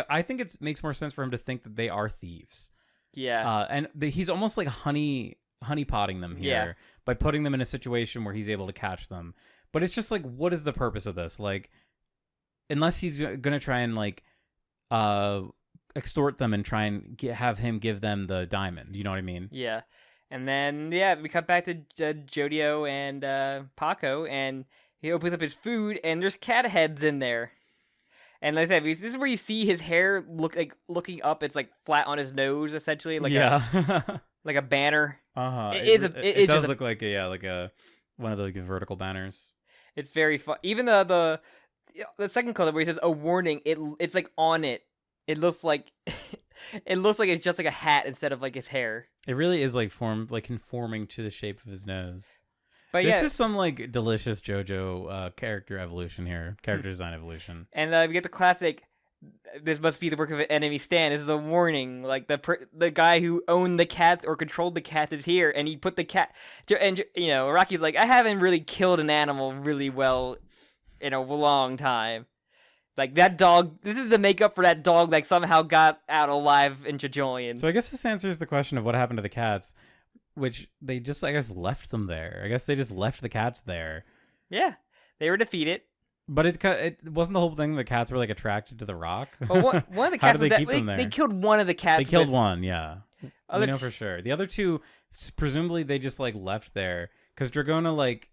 I think it makes more sense for him to think that they are thieves.
Yeah.
And he's almost like honey potting them here by putting them in a situation where he's able to catch them. But it's just like, what is the purpose of this? Like, unless he's gonna try and like extort them and try and have him give them the diamond. You know what I mean?
Yeah. And then we cut back to Jodio and Paco, and he opens up his food, and there's cat heads in there. And like I said, this is where you see his hair looking up. It's like flat on his nose, essentially, like like a banner.
It does look like one of the vertical banners.
It's very fun. Even the second color where he says a warning, it's like on it. It looks like it's just like a hat instead of like his hair.
It really is like conforming to the shape of his nose.
But
this is some like delicious JoJo character evolution here, character design evolution.
And we get the classic. This must be the work of an enemy stand. This is a warning. Like the guy who owned the cats or controlled the cats is here, and he put the cat. And Rocky's like, I haven't really killed an animal really well in a long time. Like that dog. This is the makeup for that dog that somehow got out alive in JoJoLands.
So I guess this answers the question of what happened to the cats, which they just I guess left them there. I guess they just left the cats there.
Yeah, they were defeated.
But it wasn't the whole thing. The cats were like attracted to the rock.
Well, one of the cats.
How did they keep them there?
They killed one of the cats.
They killed one. Yeah, we know for sure. The other two, presumably, they just like left there because Dragona like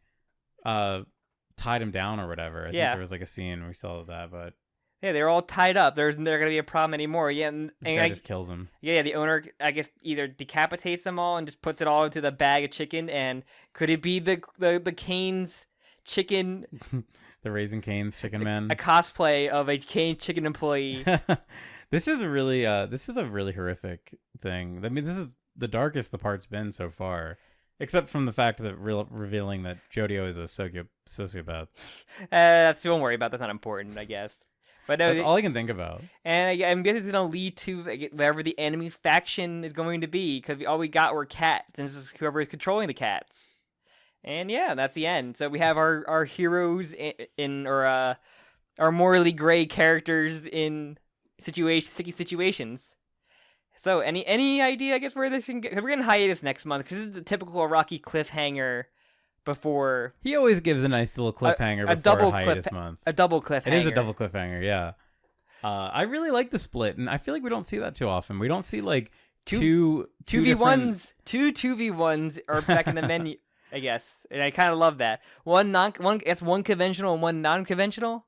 tied him down or whatever. I think there was like a scene where we saw that, but
yeah, they were all tied up. There's not gonna be a problem anymore. Yeah, and
this guy just kills them.
Yeah, the owner I guess either decapitates them all and just puts it all into the bag of chicken. And could it be the Cane's chicken?
The Raising Cane's Chicken Man.
A cosplay of a Cane chicken employee.
This is a really horrific thing. I mean, this is the darkest the part's been so far, except from the fact that revealing that JoJo is a sociopath.
Don't worry about that. That's not important, I guess. But no,
that's all I can think about.
And I'm guessing it's gonna lead to whatever the enemy faction is going to be, because all we got were cats, and this is whoever is controlling the cats. And yeah, that's the end. So we have our heroes our morally gray characters in sticky situations. So any idea, I guess, where this can get? We're gonna hiatus next month because this is the typical Rocky cliffhanger. Before
he always gives a nice little cliffhanger before hiatus month.
A double cliffhanger.
It is a double cliffhanger, yeah. I really like the split, and I feel like we don't see that too often. We don't see like two
2v1s. Two 2v1s are back in the menu. I guess, and I kind of love that. One conventional and one non-conventional,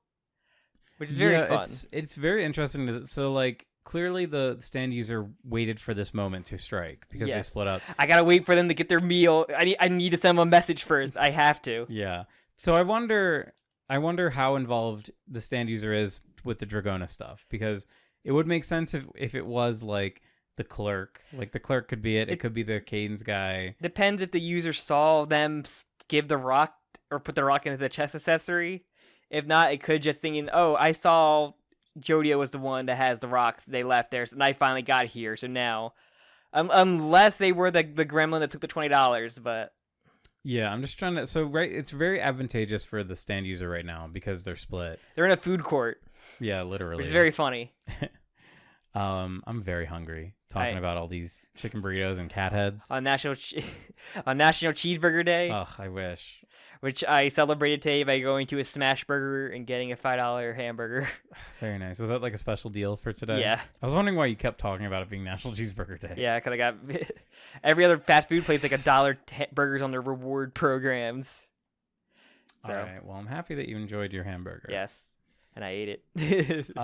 which is very fun.
It's very interesting. So like clearly the stand user waited for this moment to strike because they split up.
I gotta wait for them to get their meal. I need to send them a message first. I have to.
Yeah. So I wonder how involved the stand user is with the Dragona stuff, because it would make sense if it was like the clerk. Like the clerk could be it. It could be the Cadence guy.
Depends if the user saw them give the rock or put the rock into the chest accessory. If not, it could just thinking, oh, I saw JoJo was the one that has the rock. They left there, and I finally got here. So now, unless they were the gremlin that took the $20, but
yeah, I'm just trying to. So it's very advantageous for the stand user right now because they're split.
They're in a food court.
Yeah, literally.
Which is very funny.
I'm very hungry talking about all these chicken burritos and cat heads
on National Cheeseburger Day.
Ugh, I wish.
Which I celebrated today by going to a Smash Burger and getting a $5 hamburger.
Very nice. Was that like a special deal for today?
Yeah.
I was wondering why you kept talking about it being National Cheeseburger Day.
Yeah, because I got every other fast food place like $1 burgers on their reward programs.
So. All right. Well, I'm happy that you enjoyed your hamburger.
Yes, and I ate it.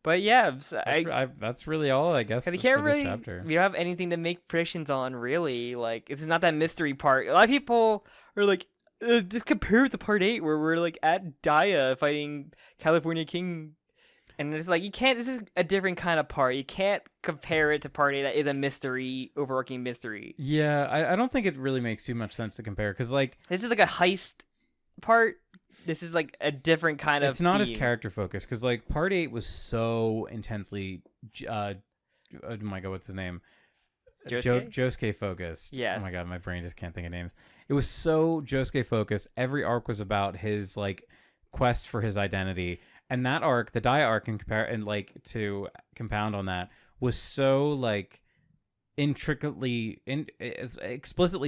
But yeah,
that's really all, I guess.
You can't really. We don't have anything to make predictions on, really. Like, it's not that mystery part. A lot of people are like, just compare it to Part 8, where we're like at Daya fighting California King, and it's like you can't. This is a different kind of part. You can't compare it to Part 8. That is a mystery, overarching mystery.
Yeah, I don't think it really makes too much sense to compare because like
this is like a heist part. This is like a different kind of.
It's not as character focused because like Part 8 was so intensely. Oh my god, what's his name? Josuke focused.
Yes.
Oh my god, my brain just can't think of names. It was so Josuke focused. Every arc was about his like quest for his identity, and that arc, the Dai arc, to compound on that, was so like explicitly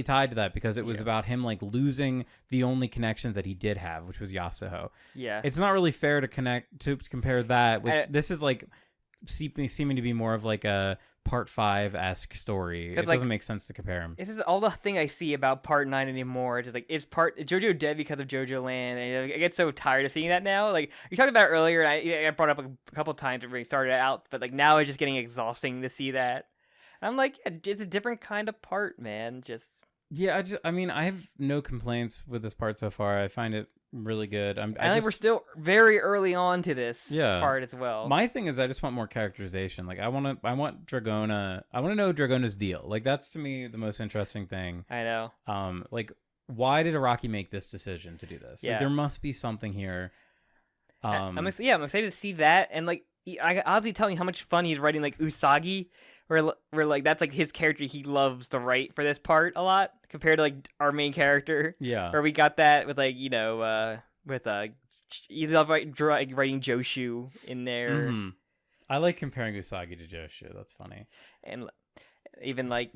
tied to that because it was about him like losing the only connections that he did have, which was Yasuho.
Yeah,
it's not really fair to compare that with this is like seeming to be more of like a Part 5-esque story. It doesn't make sense to compare them.
This is all the thing I see about Part 9 anymore. It's just like, is JoJo dead because of JoJoLand? And I get so tired of seeing that now. Like, you talked about it earlier, and I brought up a couple times when we started out, but like now it's just getting exhausting to see that. And I'm like, yeah, it's a different kind of part, man.
Yeah, I mean, I have no complaints with this part so far. I find it really good. I think
we're still very early on to this part as well.
My thing is I just want more characterization. Like I want Dragona. I want to know Dragona's deal. Like that's to me the most interesting thing.
I know.
Like why did Araki make this decision to do this?
Yeah.
Like, there must be something here.
I'm excited to see that, and like I obviously telling you how much fun he's writing like Usagi, where like that's like his character he loves to write for this part a lot compared to like our main character.
Yeah.
Where we got that with like you love writing Joshu in there.
Mm-hmm. I like comparing Usagi to Joshu. That's funny.
And even like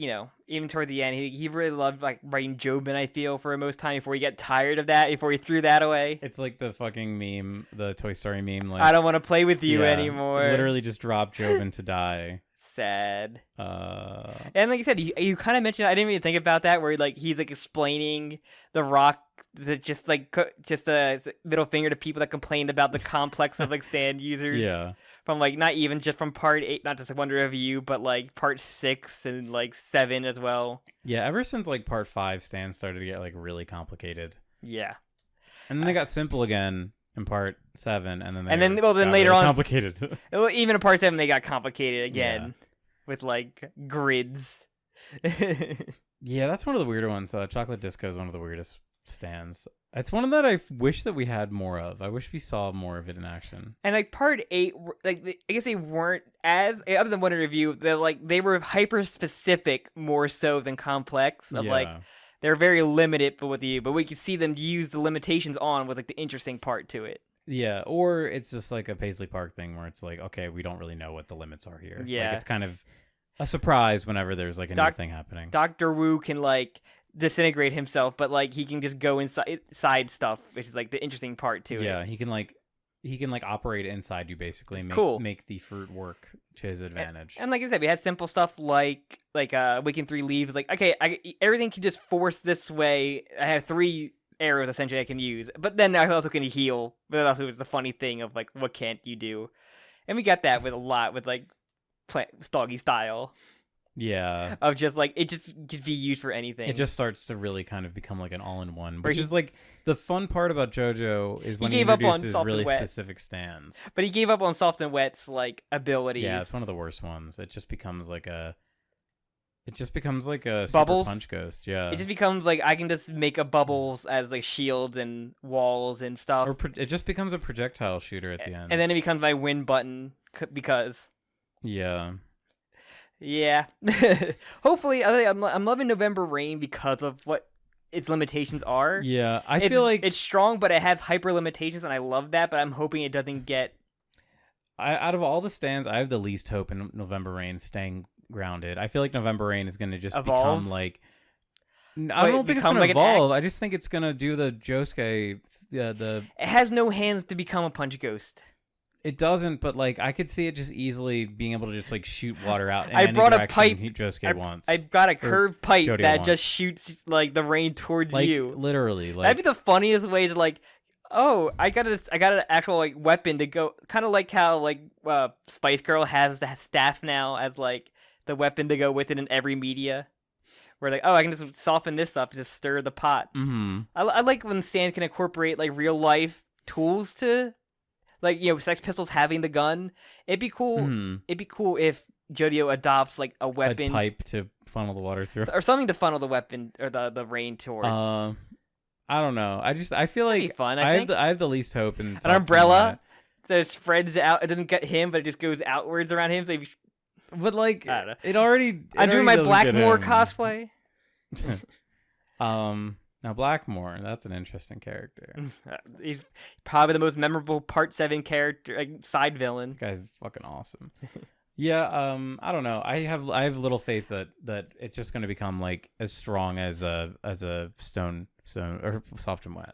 even toward the end, he really loved like writing Jobin. I feel for most time before he got tired of that, before he threw that away.
It's like the fucking meme, the Toy Story meme. Like,
I don't want to play with you anymore.
Literally just dropped Jobin to die.
Sad. And like you said, you kind of mentioned, I didn't even think about that, where like he's like explaining the rock, just a middle finger to people that complained about the complex of like stand users.
Yeah.
From like not even just from part 8, not just like Wonder Review, but like part 6 and like 7 as well.
Yeah, ever since like part 5, stands started to get like really complicated.
Yeah.
And then they got simple again in part 7, and then
then later
really
on
complicated.
Even in part 7 they got complicated again with like grids.
Yeah, that's one of the weirder ones. Chocolate Disco is one of the weirdest stands. It's one that I wish that we had more of. I wish we saw more of it in action.
And like part 8, like I guess they weren't as, other than Wonder Review, they were hyper specific more so than complex. Like they're very limited, but we could see them use the limitations on with like the interesting part to it.
Yeah, or it's just like a Paisley Park thing where it's like, okay, we don't really know what the limits are here.
Yeah,
like, it's kind of a surprise whenever there's like a new thing happening.
Dr. Wu can like disintegrate himself, but like he can just go inside stuff, which is like the interesting part to it.
Yeah, he can like operate inside you basically, make the fruit work to his advantage.
And like I said, we had simple stuff like Weekend 3 leaves, like okay, everything can just force this way. I have 3 arrows essentially I can use, but then I also can heal. But that also was the funny thing of like, what can't you do? And we got that with a lot with like Stoggy style.
Yeah.
Of just like it just could be used for anything.
It just starts to really kind of become like an all-in-one, which is like the fun part about JoJo is when he introduces really specific stands.
But he gave up on soft and wet's like abilities.
Yeah, it's one of the worst ones. It just becomes like a super
bubbles
punch ghost. Yeah.
It just becomes like I can just make a bubbles as like shields and walls and stuff.
Or it just becomes a projectile shooter at the end.
And then it becomes my win button because.
Yeah.
Yeah. Hopefully, I'm loving November Rain because of what its limitations are.
Yeah, I feel like
it's strong, but it has hyper limitations, and I love that. But I'm hoping it doesn't get.
Out of all the stands, I have the least hope in November Rain staying grounded. I feel like November Rain is going to just become like. I don't think it's going to evolve. I just think it's going to do the Josuke. It
has no hands to become a punch ghost.
It doesn't, but like I could see it just easily being able to just like shoot water out.
I brought a pipe.
Josuke wants.
I've got a curved pipe that just shoots like the rain towards you.
Literally, like
that'd be the funniest way to like. Oh, I got an actual like weapon to go. Kind of like how like Spice Girl has the staff now as like the weapon to go with it in every media. Where like, oh, I can just soften this up, just stir the pot.
Mm-hmm.
I like when stands can incorporate like real life tools to. Like, Sex Pistols having the gun. It'd be cool. Mm-hmm. It'd be cool if JoJo adopts like a weapon,
a pipe to funnel the water through,
or something to funnel the weapon or the rain towards.
I don't know. I feel like
fun.
I have the least hope in
an umbrella that spreads out. It doesn't get him, but it just goes outwards around him. So,
but like I don't know. It already.
I'm doing my Blackmore cosplay.
Now Blackmore, that's an interesting character.
He's probably the most memorable Part 7 character, like side villain.
That guy's fucking awesome. Yeah, I don't know. I have little faith that it's just going to become like as strong as a stone or soft and wet.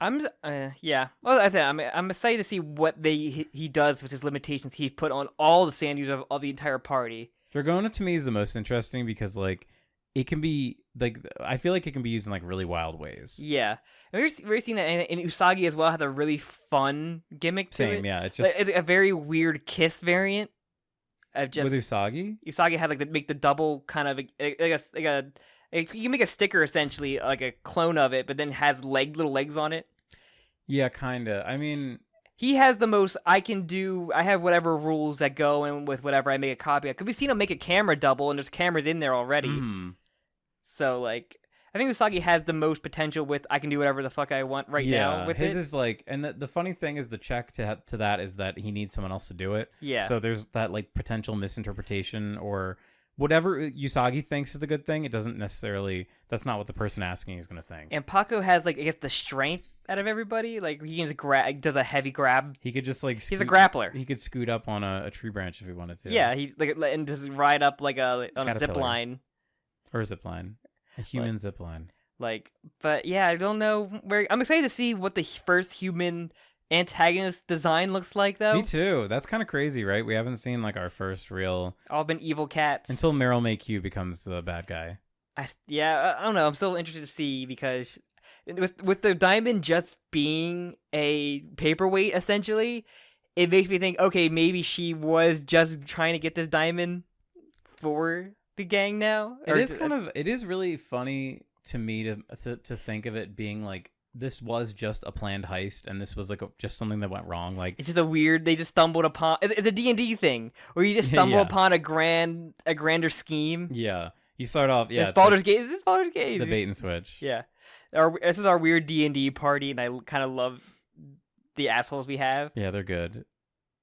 Yeah. Well, as I said, I'm excited to see what he does with his limitations he's put on all the sand users of the entire party.
Dragona to me is the most interesting because like it can be like I feel like it can be used in like really wild ways.
Yeah, and we're seeing that in Usagi as well. Had a really fun gimmick to it.
Yeah. It's just
it's a very weird kiss variant of just
with Usagi.
Usagi had like make the double kind of you can make a sticker essentially like a clone of it, but then has little legs on it.
Yeah, kinda. I mean.
He has the most I can do. I have whatever rules that go in with whatever I make a copy of. Because we've seen him make a camera double, and there's cameras in there already.
Mm.
So, like, I think Usagi has the most potential with I can do whatever the fuck I want now with
his
it.
is like, and the funny thing is the check to that is that he needs someone else to do it.
Yeah.
So there's that like potential misinterpretation or whatever Usagi thinks is the good thing. It doesn't necessarily, that's not what the person asking is going to think.
And Paco has like, I guess, the strength out of everybody. Like he can just does a heavy grab.
He could just like,
he's a grappler.
He could scoot up on a tree branch if he wanted to.
Yeah. He's like, and just ride up like on a zip line.
Or a zip line. A human zip line.
Like, but yeah, I don't know where. I'm excited to see what the first human antagonist design looks like, though.
Me too. That's kind of crazy, right? We haven't seen like our first real.
All been evil cats
until Meryl May Q becomes the bad guy.
I don't know. I'm still interested to see because with the diamond just being a paperweight, essentially, it makes me think, okay, maybe she was just trying to get this diamond for the gang now.
It is really funny to me to think of it being like this was just a planned heist and this was like just something that went wrong. Like
it's just they just stumbled upon. It's a D&D thing where you just stumble upon a grander scheme.
Yeah, you start off. Yeah,
it's Baldur's Gate. Is this Baldur's Gate?
The bait and switch.
Yeah, this is our weird D&D party, and I kind of love the assholes we have.
Yeah, they're good.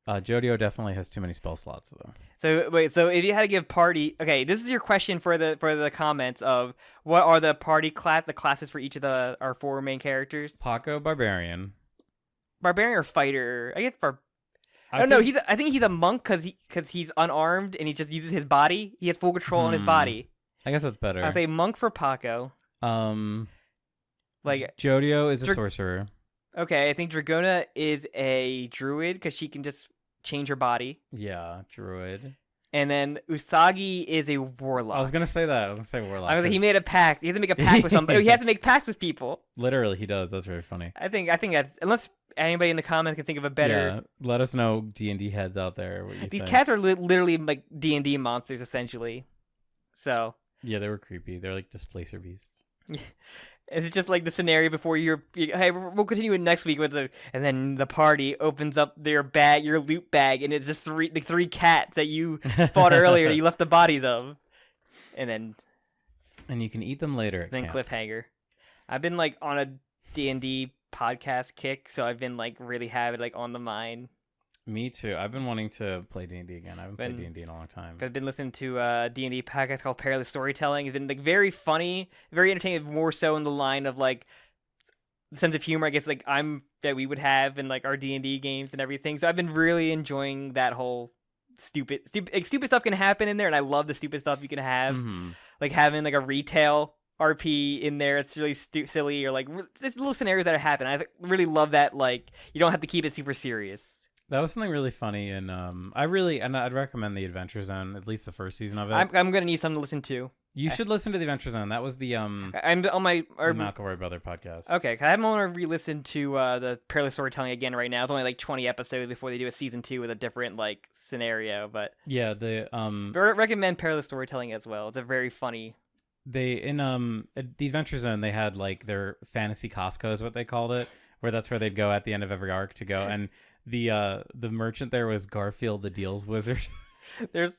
JoJo definitely has too many spell slots though.
So wait, so if you had to give party, okay, this is your question for the comments of what are the classes for each of our four main characters?
Paco, barbarian
or fighter. I guess I think he's a monk because he's unarmed and he just uses his body. He has full control on his body.
I guess that's better.
I say monk for Paco.
Like JoJo is a sorcerer.
Okay, I think Dragona is a druid because she can just change her body.
Yeah, druid.
And then Usagi is a warlock.
I was gonna say that. I was gonna say warlock.
He made a pact. He has to make a pact with somebody. He has to make pacts with people.
Literally, he does. That's very funny.
I think that's, unless anybody in the comments can think of a better.
Yeah, let us know, D&D heads out there. What you
These
think.
cats are literally like D&D monsters, essentially. So.
Yeah, they were creepy. They're like displacer beasts.
It's just like the scenario before hey, we'll continue it next week and then the party opens up your loot bag, and it's just the three cats that you fought earlier that you left the bodies of, and
you can eat them later.
Then cliffhanger. I've been like on a D&D podcast kick, so I've been like really have it like on the mind.
Me too. I've been wanting to play D&D again. I haven't played D&D in a long time.
I've been listening to a D&D podcast called Perilous Storytelling. It's been like very funny, very entertaining, more so in the line of like sense of humor, I guess, like that we would have in like our D&D games and everything. So I've been really enjoying that whole stupid stuff can happen in there, and I love the stupid stuff you can have. Mm-hmm. Like having like a retail RP in there, it's really silly, or like there's little scenarios that happen. I really love that, like you don't have to keep it super serious.
That was something really funny, and I'd recommend the Adventure Zone, at least the first season of it.
I'm gonna need something to listen to.
You should listen to the Adventure Zone. That was the
I'm on my
McElroy Brother podcast.
Okay, cause I'm gonna re-listen to the Perilous Storytelling again right now. It's only like 20 episodes before they do a season 2 with a different like scenario, but
yeah,
recommend Perilous Storytelling as well. It's a very funny.
The Adventure Zone, they had like their fantasy Costco is what they called it, where that's where they'd go at the end of every arc to go, and the merchant there was Garfield the Deals Wizard. The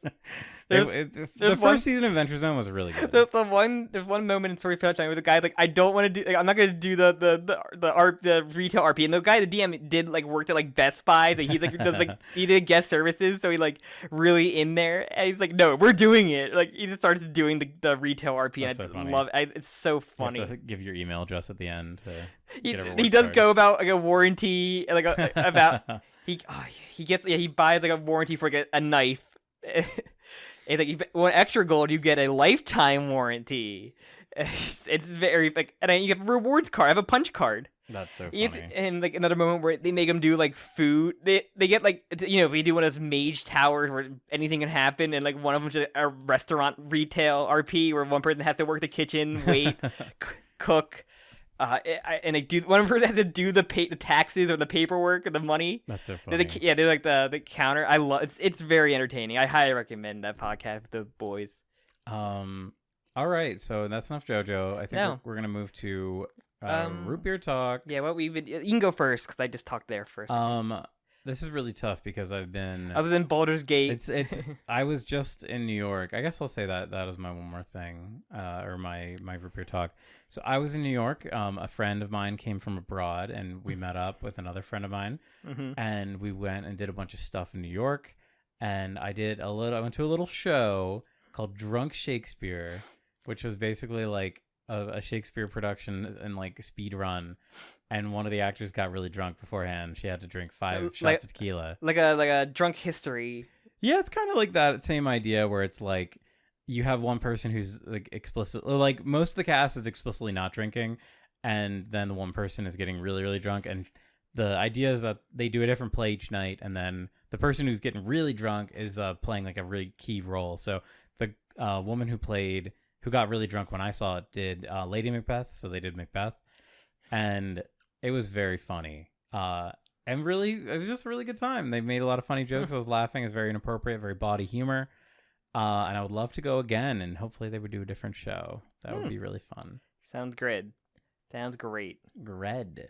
first season of Adventure Zone was really good.
There's one moment in Storytelling where the guy like, I don't want to do, like, I'm not gonna do the retail RP, and the guy, the DM, did like worked at like Best Buy, so he like does like he did guest services, so he like really in there, and he's like, no, we're doing it. Like he just starts doing the retail RP,
That's
and
so
I love it. It's so funny.
You have to give your email address at the end.
He does started. Go about like a warranty, like about he buys like a warranty for like a knife. It's like one extra gold, you get a lifetime warranty. It's very like, and then you get a rewards card. I have a punch card.
That's so funny.
And like another moment where they make them do like food. They get like, if we do one of those mage towers where anything can happen, and like one of them is a restaurant retail RP where one person has to work the kitchen, wait, cook. And they do, one person has to do the taxes or the paperwork or the money.
That's so funny.
They're like the counter. I love it's very entertaining. I highly recommend that podcast with the boys.
All right, so that's enough JoJo. I think we're gonna move to root beer talk.
Yeah, you can go first because I just talked there first.
This is really tough because I've been
other than Baldur's Gate.
It's I was just in New York. I guess I'll say that is my one more thing, or my root beer talk. So I was in New York. A friend of mine came from abroad, and we met up with another friend of mine, and we went and did a bunch of stuff in New York. And I went to a little show called Drunk Shakespeare, which was basically like a Shakespeare production and like speed run. And one of the actors got really drunk beforehand. She had to drink 5 shots of tequila.
Like a drunk history.
Yeah, it's kind of like that same idea where it's like you have one person who's like explicitly, like most of the cast is explicitly not drinking, and then the one person is getting really, really drunk. And the idea is that they do a different play each night, and then the person who's getting really drunk is playing like a really key role. So the woman who got really drunk when I saw it did Lady Macbeth. So they did Macbeth, and it was very funny. And really, it was just a really good time. They made a lot of funny jokes. I was laughing. It's very inappropriate, very bawdy humor. And I would love to go again, and hopefully they would do a different show. That would be really fun.
Sounds great. Sounds great.
Gred.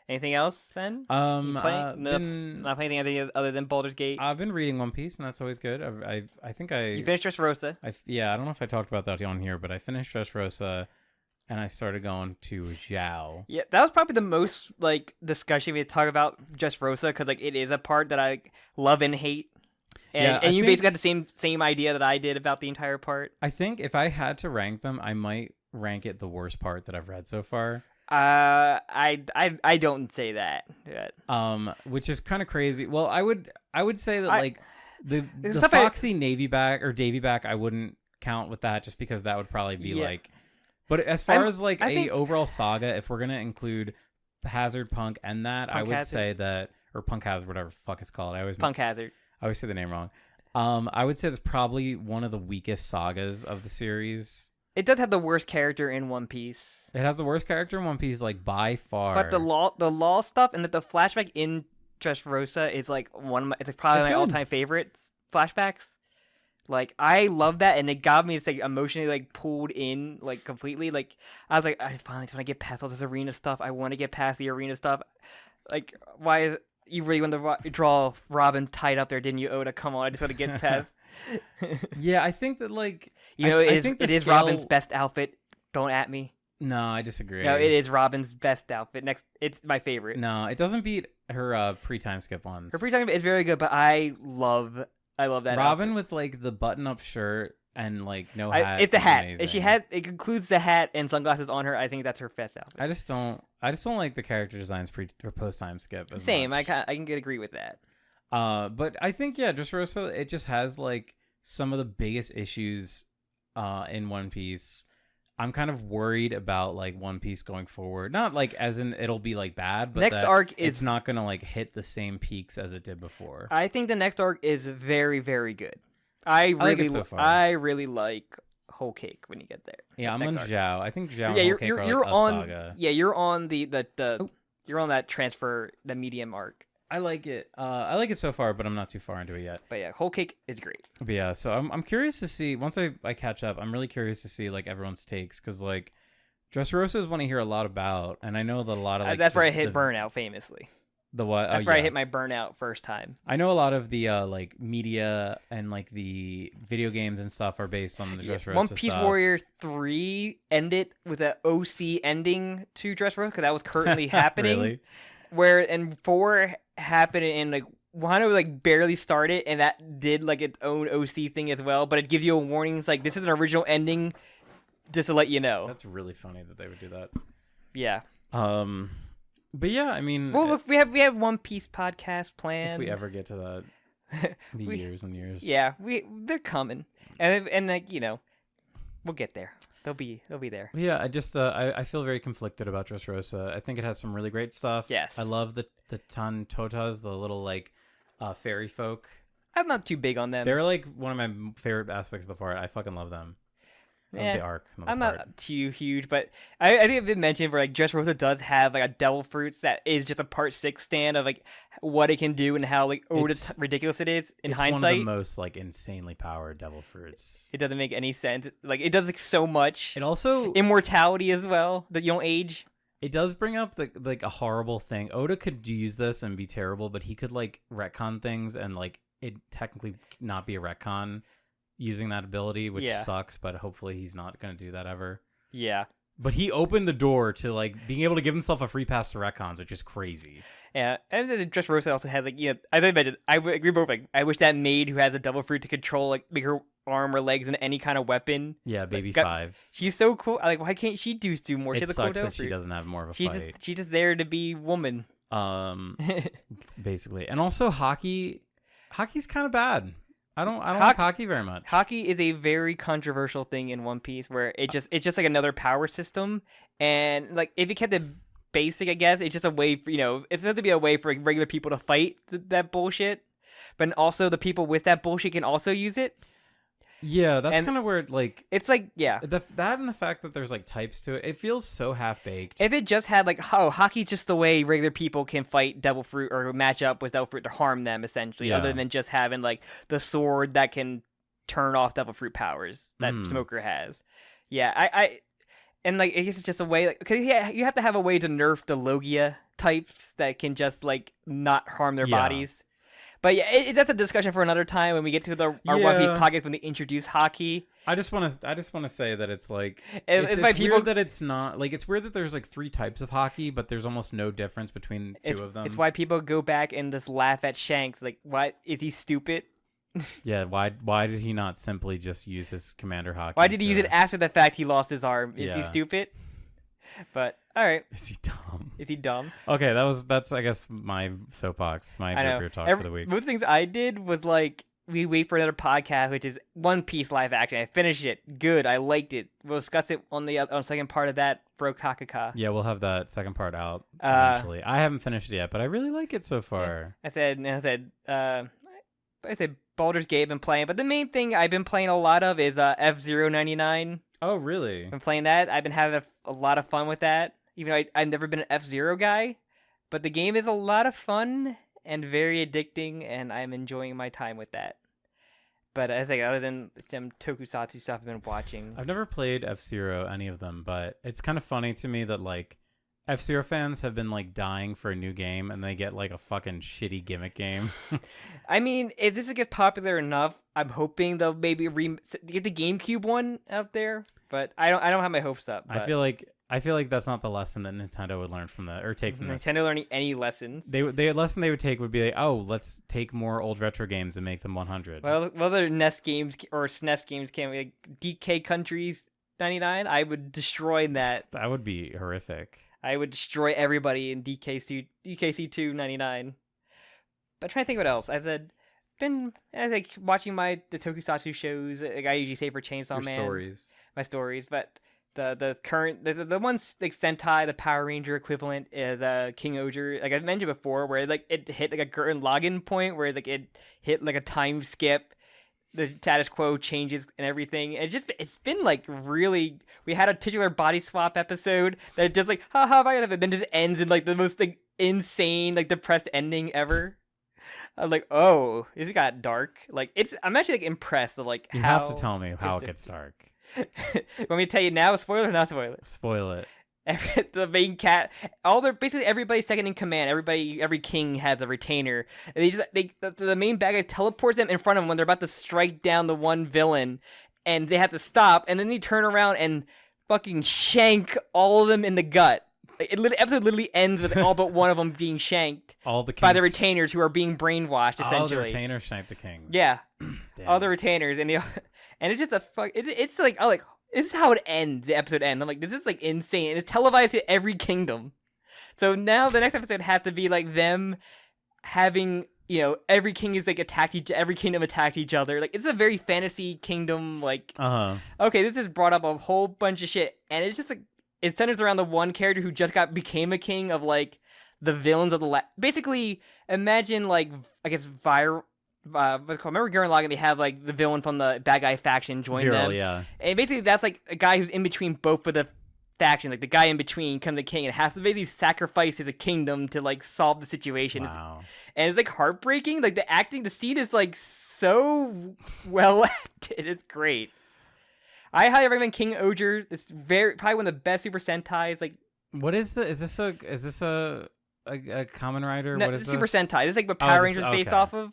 Anything else then? Not playing anything other than Baldur's Gate?
I've been reading One Piece, and that's always good. I think
You finished Dressrosa?
Yeah, I don't know if I talked about that on here, but I finished Dressrosa. And I started going to Zhao. Yeah,
that was probably the most like discussion we had talked about Dressrosa, because like it is a part that I love and hate. And you basically got the same idea that I did about the entire part.
I think if I had to rank them, I might rank it the worst part that I've read so far.
I don't say that.
Which is kind of crazy. Well, I would say that like the Foxy Davy back, I wouldn't count with that just because that would probably be like. But as far as like overall saga, if we're gonna include Hazard, Punk, and that, I would say that, or Punk Hazard, whatever the fuck it's called.
Hazard.
I always say the name wrong. I would say that's probably one of the weakest sagas of the series.
It does have the worst character in One Piece.
It has the worst character in One Piece, like by far.
But the law stuff and the flashback in Dressrosa is like probably my all-time favorites flashbacks. Like, I love that, and it got me like emotionally like pulled in like completely. Like, I was like, I finally just want to get past all this arena stuff. I want to get past the arena stuff. Like, why is you really want to draw Robin tied up there? Didn't you, Oda? Come on, I just want to get past.
Yeah, I think that like
it is Robin's best outfit. Don't at me.
No, I disagree.
No, it is Robin's best outfit. It's my favorite.
No, it doesn't beat her pre-time skip ones.
Her pre-time skip is very good, but I love that
Robin
outfit.
with like the button-up shirt and like no hat.
It's a hat.
Amazing.
It includes the hat and sunglasses on her. I think that's her best outfit.
I just don't like the character designs pre or post-time skip.
Same.
Much.
I can agree with that.
But I think Dressrosa, it just has like some of the biggest issues in One Piece. I'm kind of worried about like One Piece going forward. Not like as in it'll be like bad, but
next arc
it's not gonna like hit the same peaks as it did before.
I think the next arc is very, very good. I really like Whole Cake when you get there.
Yeah, I'm on Zhao. I think Zhao.
Yeah,
and Whole Cake are like a saga.
Yeah, you're on you're on that transfer, the medium arc.
I like it. I like it so far, but I'm not too far into it yet.
But yeah, Whole Cake is great.
But yeah, so I'm curious to see once I catch up. I'm really curious to see like everyone's takes because like Dressrosa is one I hear a lot about, and I know that a lot of like
that's where I hit burnout famously.
The what?
That's where I hit my burnout first time.
I know a lot of the like media and like the video games and stuff are based on the Dressrosa
One Piece
stuff.
Warrior 3 ended with an OC ending to Dressrosa because that was currently happening.
Really?
And 4 happened and like Wano like barely started, and that did like its own OC thing as well. But it gives you a warning. It's like this is an original ending, just to let you know.
That's really funny that they would do that.
Yeah.
But yeah, I mean,
well, look, we have One Piece podcast planned.
If we ever get to that, it'll be years and years.
Yeah, they're coming, and like we'll get there. They'll be there.
Yeah, I just I feel very conflicted about Dressrosa. I think it has some really great stuff.
Yes,
I love the Tantotas, the little like fairy folk.
I'm not too big on them.
They're like one of my favorite aspects of the part. I fucking love them.
Yeah,
the arc.
I'm not too huge, but I think I've been mentioned where like Dressrosa does have like a Devil Fruits that is just a part 6 stand of like what it can do and how like ridiculous it is in hindsight.
It's one of the most like insanely powered Devil Fruits.
It doesn't make any sense. Like it does like so much.
It also
immortality as well that you don't age.
It does bring up like a horrible thing. Oda could use this and be terrible, but he could like retcon things and like it technically not be a retcon using that ability, which sucks, but hopefully he's not going to do that ever.
Yeah.
But he opened the door to like being able to give himself a free pass to retcons, which is crazy.
Yeah, and then Dressrosa also has like, you know, as I mentioned, I agree both. Like, I wish that maid who has a double fruit to control like make her arm or legs into any kind of weapon.
Yeah, baby 5.
She's so cool. Like, why can't she do more? She
It
has a cool
sucks
double
that
fruit.
she doesn't have more of a fight.
She's just there to be woman.
Basically, and also hockey's kind of bad. I don't like hockey very much.
Hockey is a very controversial thing in One Piece, where it's just like another power system, and like if you kept it basic, I guess it's just a way for, you know, it's supposed to be a way for like, regular people to fight that bullshit, but also the people with that bullshit can also use it.
Yeah, that's kind of where like
it's like
that and the fact that there's like types to it. It feels so half baked.
If it just had like hockey's just the way regular people can fight Devil Fruit or match up with Devil Fruit to harm them essentially, other than just having like the sword that can turn off Devil Fruit powers that Smoker has. Yeah, I and like I guess it's just a way, like, because you have to have a way to nerf the Logia types that can just like not harm their bodies. But yeah, that's a discussion for another time when we get to our One Piece podcast when they introduce hockey.
I just want to say that it's like
it's
weird that it's not like, it's weird that there's like 3 types of hockey, but there's almost no difference between 2 of them.
It's why people go back and just laugh at Shanks. Like, what, is he stupid?
Yeah, why did he not simply just use his commander hockey?
Why did he use it after the fact he lost his arm? Is he stupid? But all right.
Is he dumb?
Is he dumb?
Okay, that's I guess my soapbox, my appropriate talk for the week.
Most things I did was like, we wait for another podcast, which is One Piece live action. I finished it. Good. I liked it. We'll discuss it on the second part of that, JOKAKAKA.
Yeah, we'll have that second part out eventually. I haven't finished it yet, but I really like it so far.
I said Baldur's Gate I've been playing, but the main thing I've been playing a lot of is F-099.
Oh, really?
I've been playing that. I've been having a lot of fun with that. Even though I've never been an F-Zero guy, but the game is a lot of fun and very addicting, and I'm enjoying my time with that. But as like, other than some tokusatsu stuff I've been watching,
I've never played F-Zero, any of them, but it's kind of funny to me that like F-Zero fans have been like dying for a new game, and they get like a fucking shitty gimmick game.
I mean, if this gets popular enough, I'm hoping they'll maybe get the GameCube one out there. But I don't have my hopes up. But
I feel like that's not the lesson that Nintendo would learn from that, or take from this.
Nintendo learning any lessons.
The lesson they would take would be like, oh, let's take more old retro games and make them 100.
Well, other NES games or SNES games can like DK Countries 99. I would destroy that.
That would be horrific.
I would destroy everybody in DKC2 99. But I'm trying to think what else. I've been like watching the tokusatsu shows. Like I usually say for Chainsaw Man. My stories, but the ones like Sentai, the Power Ranger equivalent is King Oger. Like I mentioned before, where like it hit like a Gurren Lagann point where like it hit like a time skip. The status quo changes and everything. And it's been like really. We had a titular body swap episode that just like and then just ends in like the most like insane like depressed ending ever. I'm like, oh, this got dark. Like I'm actually like impressed of like
you have to tell me how it gets dark.
Want me to tell you now? Spoiler or not spoiler?
Spoil it.
The main cat, basically everybody's second in command. Every king has a retainer. And the main bad guy teleports them in front of them when they're about to strike down the one villain, and they have to stop. And then they turn around and fucking shank all of them in the gut. Episode literally ends with all but one of them being shanked by the retainers who are being brainwashed. Essentially, all the
retainers shank the kings.
Yeah, all the retainers, and it's just a fuck. It's like this is how it ends. The episode ends. I'm like, this is like insane. It's televised to every kingdom. So now the next episode has to be like them having, you know, every king is like every kingdom attacked each other. Like it's a very fantasy kingdom. Like, okay, this has brought up a whole bunch of shit, and it's just like it centers around the one character who just became a king of like the villains of the basically imagine like I guess what's it called? Remember Gurren Lagann? They have like the villain from the bad guy faction join them.
Yeah.
And basically that's like a guy who's in between both of the factions. Like the guy in between becomes the king and has to basically sacrifice his kingdom to like solve the situation.
Wow.
And it's like heartbreaking. Like the scene is like so well acted. It's great. I highly recommend King Oger. It's probably one of the best Super Sentais. Like
What is the? Is this a Kamen Rider?
No,
What is
Super
this?
Sentai. This is like what Power Rangers based off of,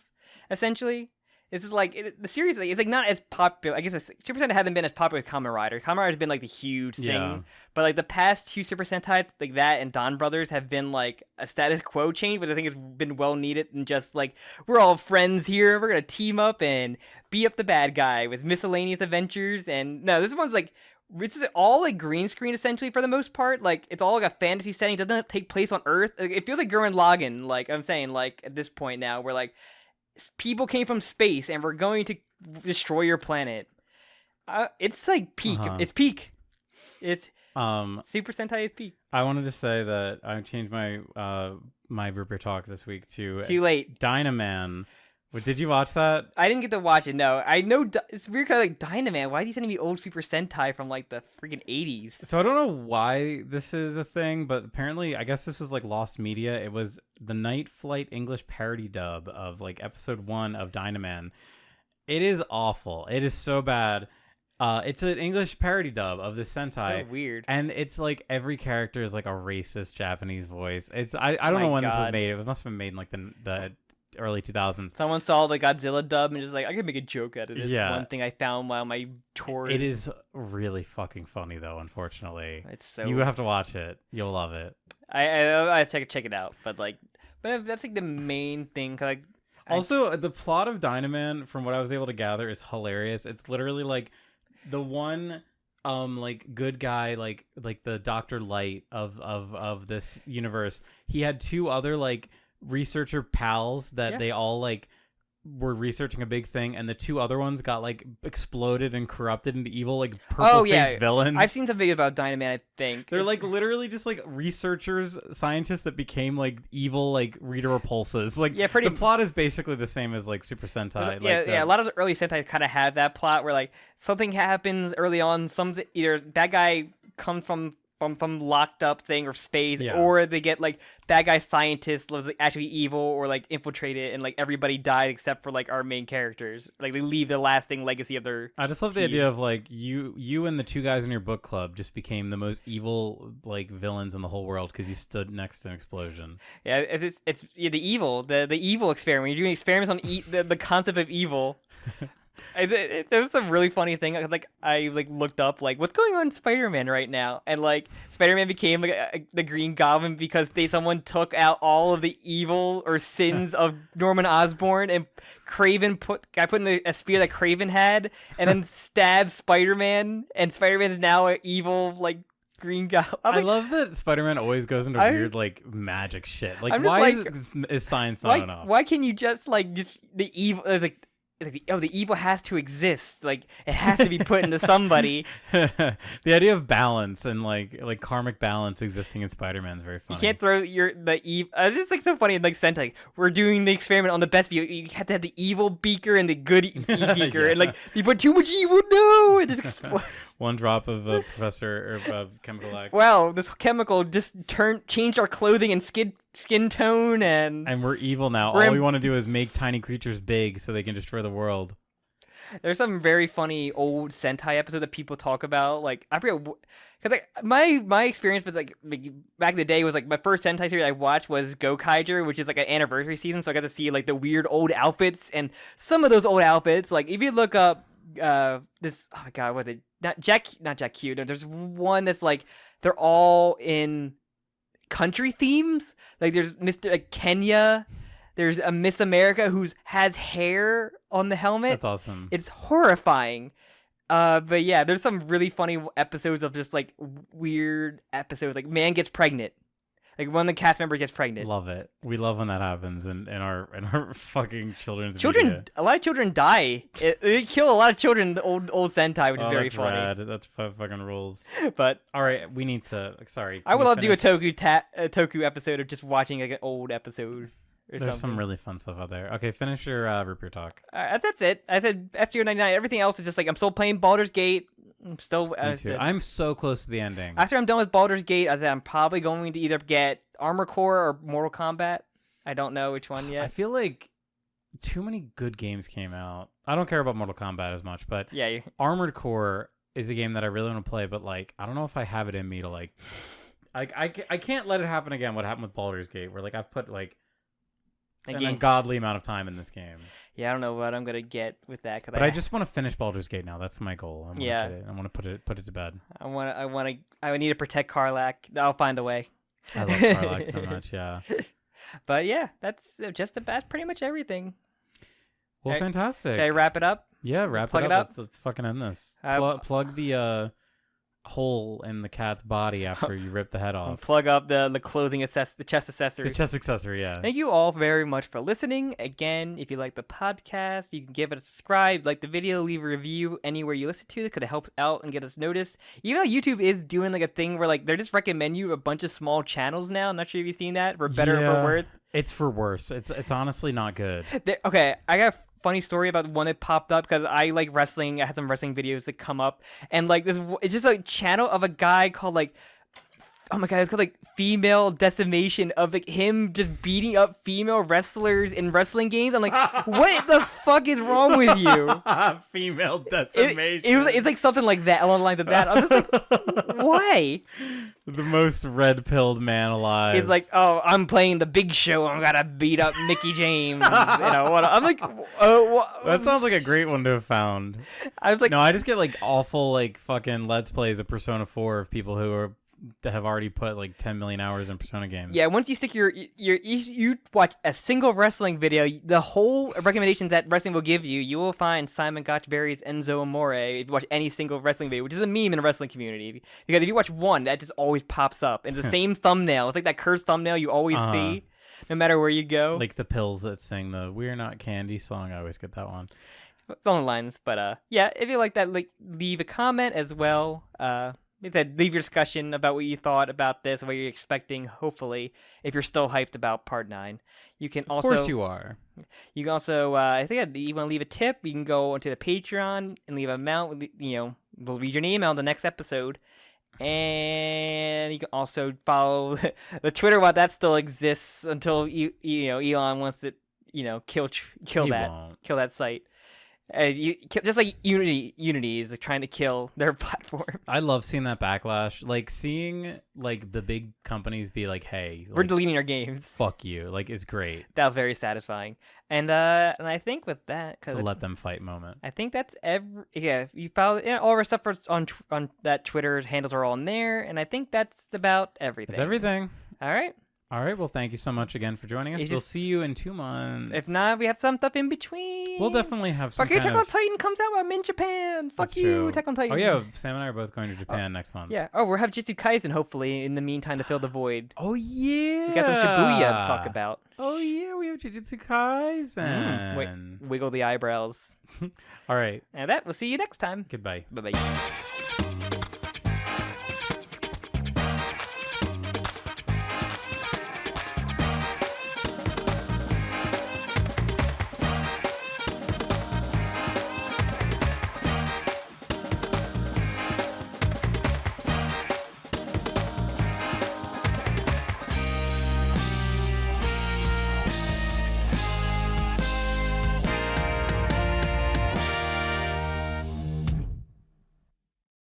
essentially. This is like the series. Like, it's like not as popular. I guess Super Sentai hasn't been as popular as Kamen Rider. Kamen Rider has been like the huge thing, but like the past two Super Sentai, like that and Don Brothers, have been like a status quo change, which I think has been well needed. And just like we're all friends here, we're gonna team up and beat up the bad guy with miscellaneous adventures. And no, this one's like. This is all like green screen essentially for the most part. Like it's all like a fantasy setting. It doesn't take place on Earth. Like, it feels like Gurren Lagann. Like I'm saying, like at this point now, where like people came from space and we're going to destroy your planet. It's like peak. It's peak. It's Super Sentai is peak.
I wanted to say that I changed my my Rupert talk this week to
Too late.
Dynaman. Did you watch that?
I didn't get to watch it. No, I know it's weird. Kind of like Dynaman. Why are you sending me old Super Sentai from like the freaking 80s?
So I don't know why this is a thing, but apparently, I guess this was like lost media. It was the Night Flight English parody dub of like episode 1 of Dynaman. It is awful. It is so bad. It's an English parody dub of this Sentai.
So weird.
And it's like every character is like a racist Japanese voice. It's I don't know when this was made. It must have been made in like the early 2000s.
Someone saw the Godzilla dub and just like, I can make a joke out of this one thing I found while my tour.
It is really fucking funny though. Unfortunately,
it's so
you have to watch it. You'll love it.
I check it out. But that's like the main thing. Like
also the plot of Dynaman, from what I was able to gather, is hilarious. It's literally like the one like good guy, like the Dr. Light of this universe. He had two other like researcher pals that they all like were researching a big thing, and the two other ones got like exploded and corrupted into evil like purple-faced villains.
I've seen some videos about Dynaman. I think
they're like literally just like researchers, scientists that became like evil like Rita Repulsas. Like the plot is basically the same as like Super Sentai.
A lot of the early Sentai kind of have that plot where like something happens early on. Either bad guy comes from locked up thing or space, or they get like bad guy scientists like, actually evil or like infiltrated, and like everybody dies except for like our main characters. Like they leave the lasting legacy of their.
I just love the idea of like you and the two guys in your book club just became the most evil like villains in the whole world because you stood next to an explosion.
Yeah, it's the evil experiment. You're doing experiments on the concept of evil. There was some really funny thing. Like I like looked up like what's going on in Spider-Man right now, and like Spider-Man became like the Green Goblin because someone took out all of the evil or sins of Norman Osborn, and Kraven put in a spear that Kraven had, and then stabbed Spider-Man, and Spider-Man is now an evil like Green Goblin.
I love that Spider-Man always goes into weird like magic shit. Like why is science not enough?
Why can you just the evil the evil has to exist. Like it has to be put into somebody.
The idea of balance and like karmic balance existing in Spider-Man is very funny.
You can't throw the evil. It's just like so funny in like Sentai. We're doing the experiment on the best evil. You have to have the evil beaker and the good beaker, and like you put too much evil, no, it just explodes.
One drop of a professor of chemical X.
Wow, this chemical just changed our clothing and skin tone, and
we're evil now. All we want to do is make tiny creatures big so they can destroy the world.
There's some very funny old Sentai episodes that people talk about. Like I forget, because like my experience with like back in the day was like my first Sentai series I watched was Gokaiger, which is like an anniversary season. So I got to see like the weird old outfits, and some of those old outfits, like if you look up this, oh my god, what is it? Not Jack Q. No, there's one that's like they're all in country themes. Like there's Mr. Kenya. There's a Miss America who has hair on the helmet.
That's awesome.
It's horrifying. But yeah, there's some really funny episodes of just like weird episodes. Like man gets pregnant. Like one of the cast members gets pregnant.
Love it. We love when that happens in our fucking children's
children.
Media.
A lot of children die. They kill a lot of children in the old Sentai, which is very funny.
Rad. That's fucking rules.
But
all right, we need to. Sorry,
I would love to do a Toku episode of just watching like an old episode.
There's some really fun stuff out there. Okay, finish your Rupert talk.
That's it. I said F-Zero 99. Everything else is just like I'm still playing Baldur's Gate. I'm still.
Me too. I'm so close to the ending.
After I'm done with Baldur's Gate, I said I'm probably going to either get Armored Core or Mortal Kombat. I don't know which one yet.
I feel like too many good games came out. I don't care about Mortal Kombat as much, but Armored Core is a game that I really want to play. But like, I don't know if I have it in me to like. I can't let it happen again. What happened with Baldur's Gate, where like I've put like an
Again.
ungodly amount of time in this game.
Yeah, I don't know what I'm gonna get with that.
But I just want to finish Baldur's Gate now. That's my goal. I want
Yeah.
to get it. I want to put it to bed.
I need to protect Karlak. I'll find a way.
I love Karlak so much. Yeah.
But yeah, that's just about pretty much everything.
Well,
Okay.
fantastic.
Okay, wrap it up.
Yeah, wrap
Plug
it
it
up.
up?
Let's fucking end this. Plug the hole in the cat's body after you rip the head off.
Plug up the clothing the chest accessory.
The chest accessory, yeah.
Thank you all very much for listening. Again, if you like the podcast, you can give it a subscribe, like the video, leave a review anywhere you listen to it because it helps out and get us noticed. Even though YouTube is doing like a thing where like they just recommend you a bunch of small channels now. I'm not sure if you've seen that. For better or for worse.
It's for worse. It's honestly not good.
Okay, I got a funny story about one that popped up because I like wrestling. I had some wrestling videos that come up, and like this, it's just a channel of a guy called like, oh my god, it's called like Female Decimation of like him just beating up female wrestlers in wrestling games. I'm like, what the fuck is wrong with you?
Female Decimation.
It's like something like that along the lines of that. I'm just like, why?
The most red-pilled man alive.
He's like, oh, I'm playing the Big Show. I'm gonna beat up Mickey James. I'm like, oh,
that sounds like a great one to have found.
I was like,
no, I just get like awful like fucking Let's Plays of Persona 4 of people who have already put like 10 million hours in Persona games.
Yeah, once you stick you watch a single wrestling video, the whole recommendations that wrestling will give you, you will find Simon Gotchberry's Enzo Amore if you watch any single wrestling video, which is a meme in the wrestling community. Because if you watch one, that just always pops up. And it's the same thumbnail. It's like that cursed thumbnail you always see, no matter where you go.
Like the pills that sing the "We're Not Candy" song. I always get that one.
It's on the lines. But yeah, if you like that, like leave a comment as well. Leave your discussion about what you thought about this, what you're expecting, hopefully, if you're still hyped about Part 9. You can also...
Of course you are.
You can also, I think you want to leave a tip, you can go onto the Patreon and leave an amount, we'll read your name out on the next episode. And you can also follow the Twitter while that still exists until, Elon wants to, kill that site. Just like Unity is like trying to kill their platform.
I love seeing that backlash. Like seeing like the big companies be like, "Hey,
we're deleting our games.
Fuck you!" Like it's great.
That was very satisfying. And I think with that,
it's a let them fight moment.
I think that's if you follow all our stuff on that Twitter handles are all in there, and I think that's about everything.
That's everything.
All right.
Well, thank you so much again for joining us. We'll see you in 2 months.
If not, we have some stuff in between.
We'll definitely have some.
Attack on Titan comes out. I'm in Japan. Fuck you, Attack on Titan.
Oh yeah, Sam and I are both going to Japan next month.
Yeah. Oh, we'll have Jujutsu Kaisen hopefully in the meantime to fill the void.
Oh yeah.
We got some Shibuya to talk about.
Oh yeah, we have Jujutsu Kaisen.
Wiggle the eyebrows.
All right.
And we'll see you next time.
Goodbye.
Bye-bye.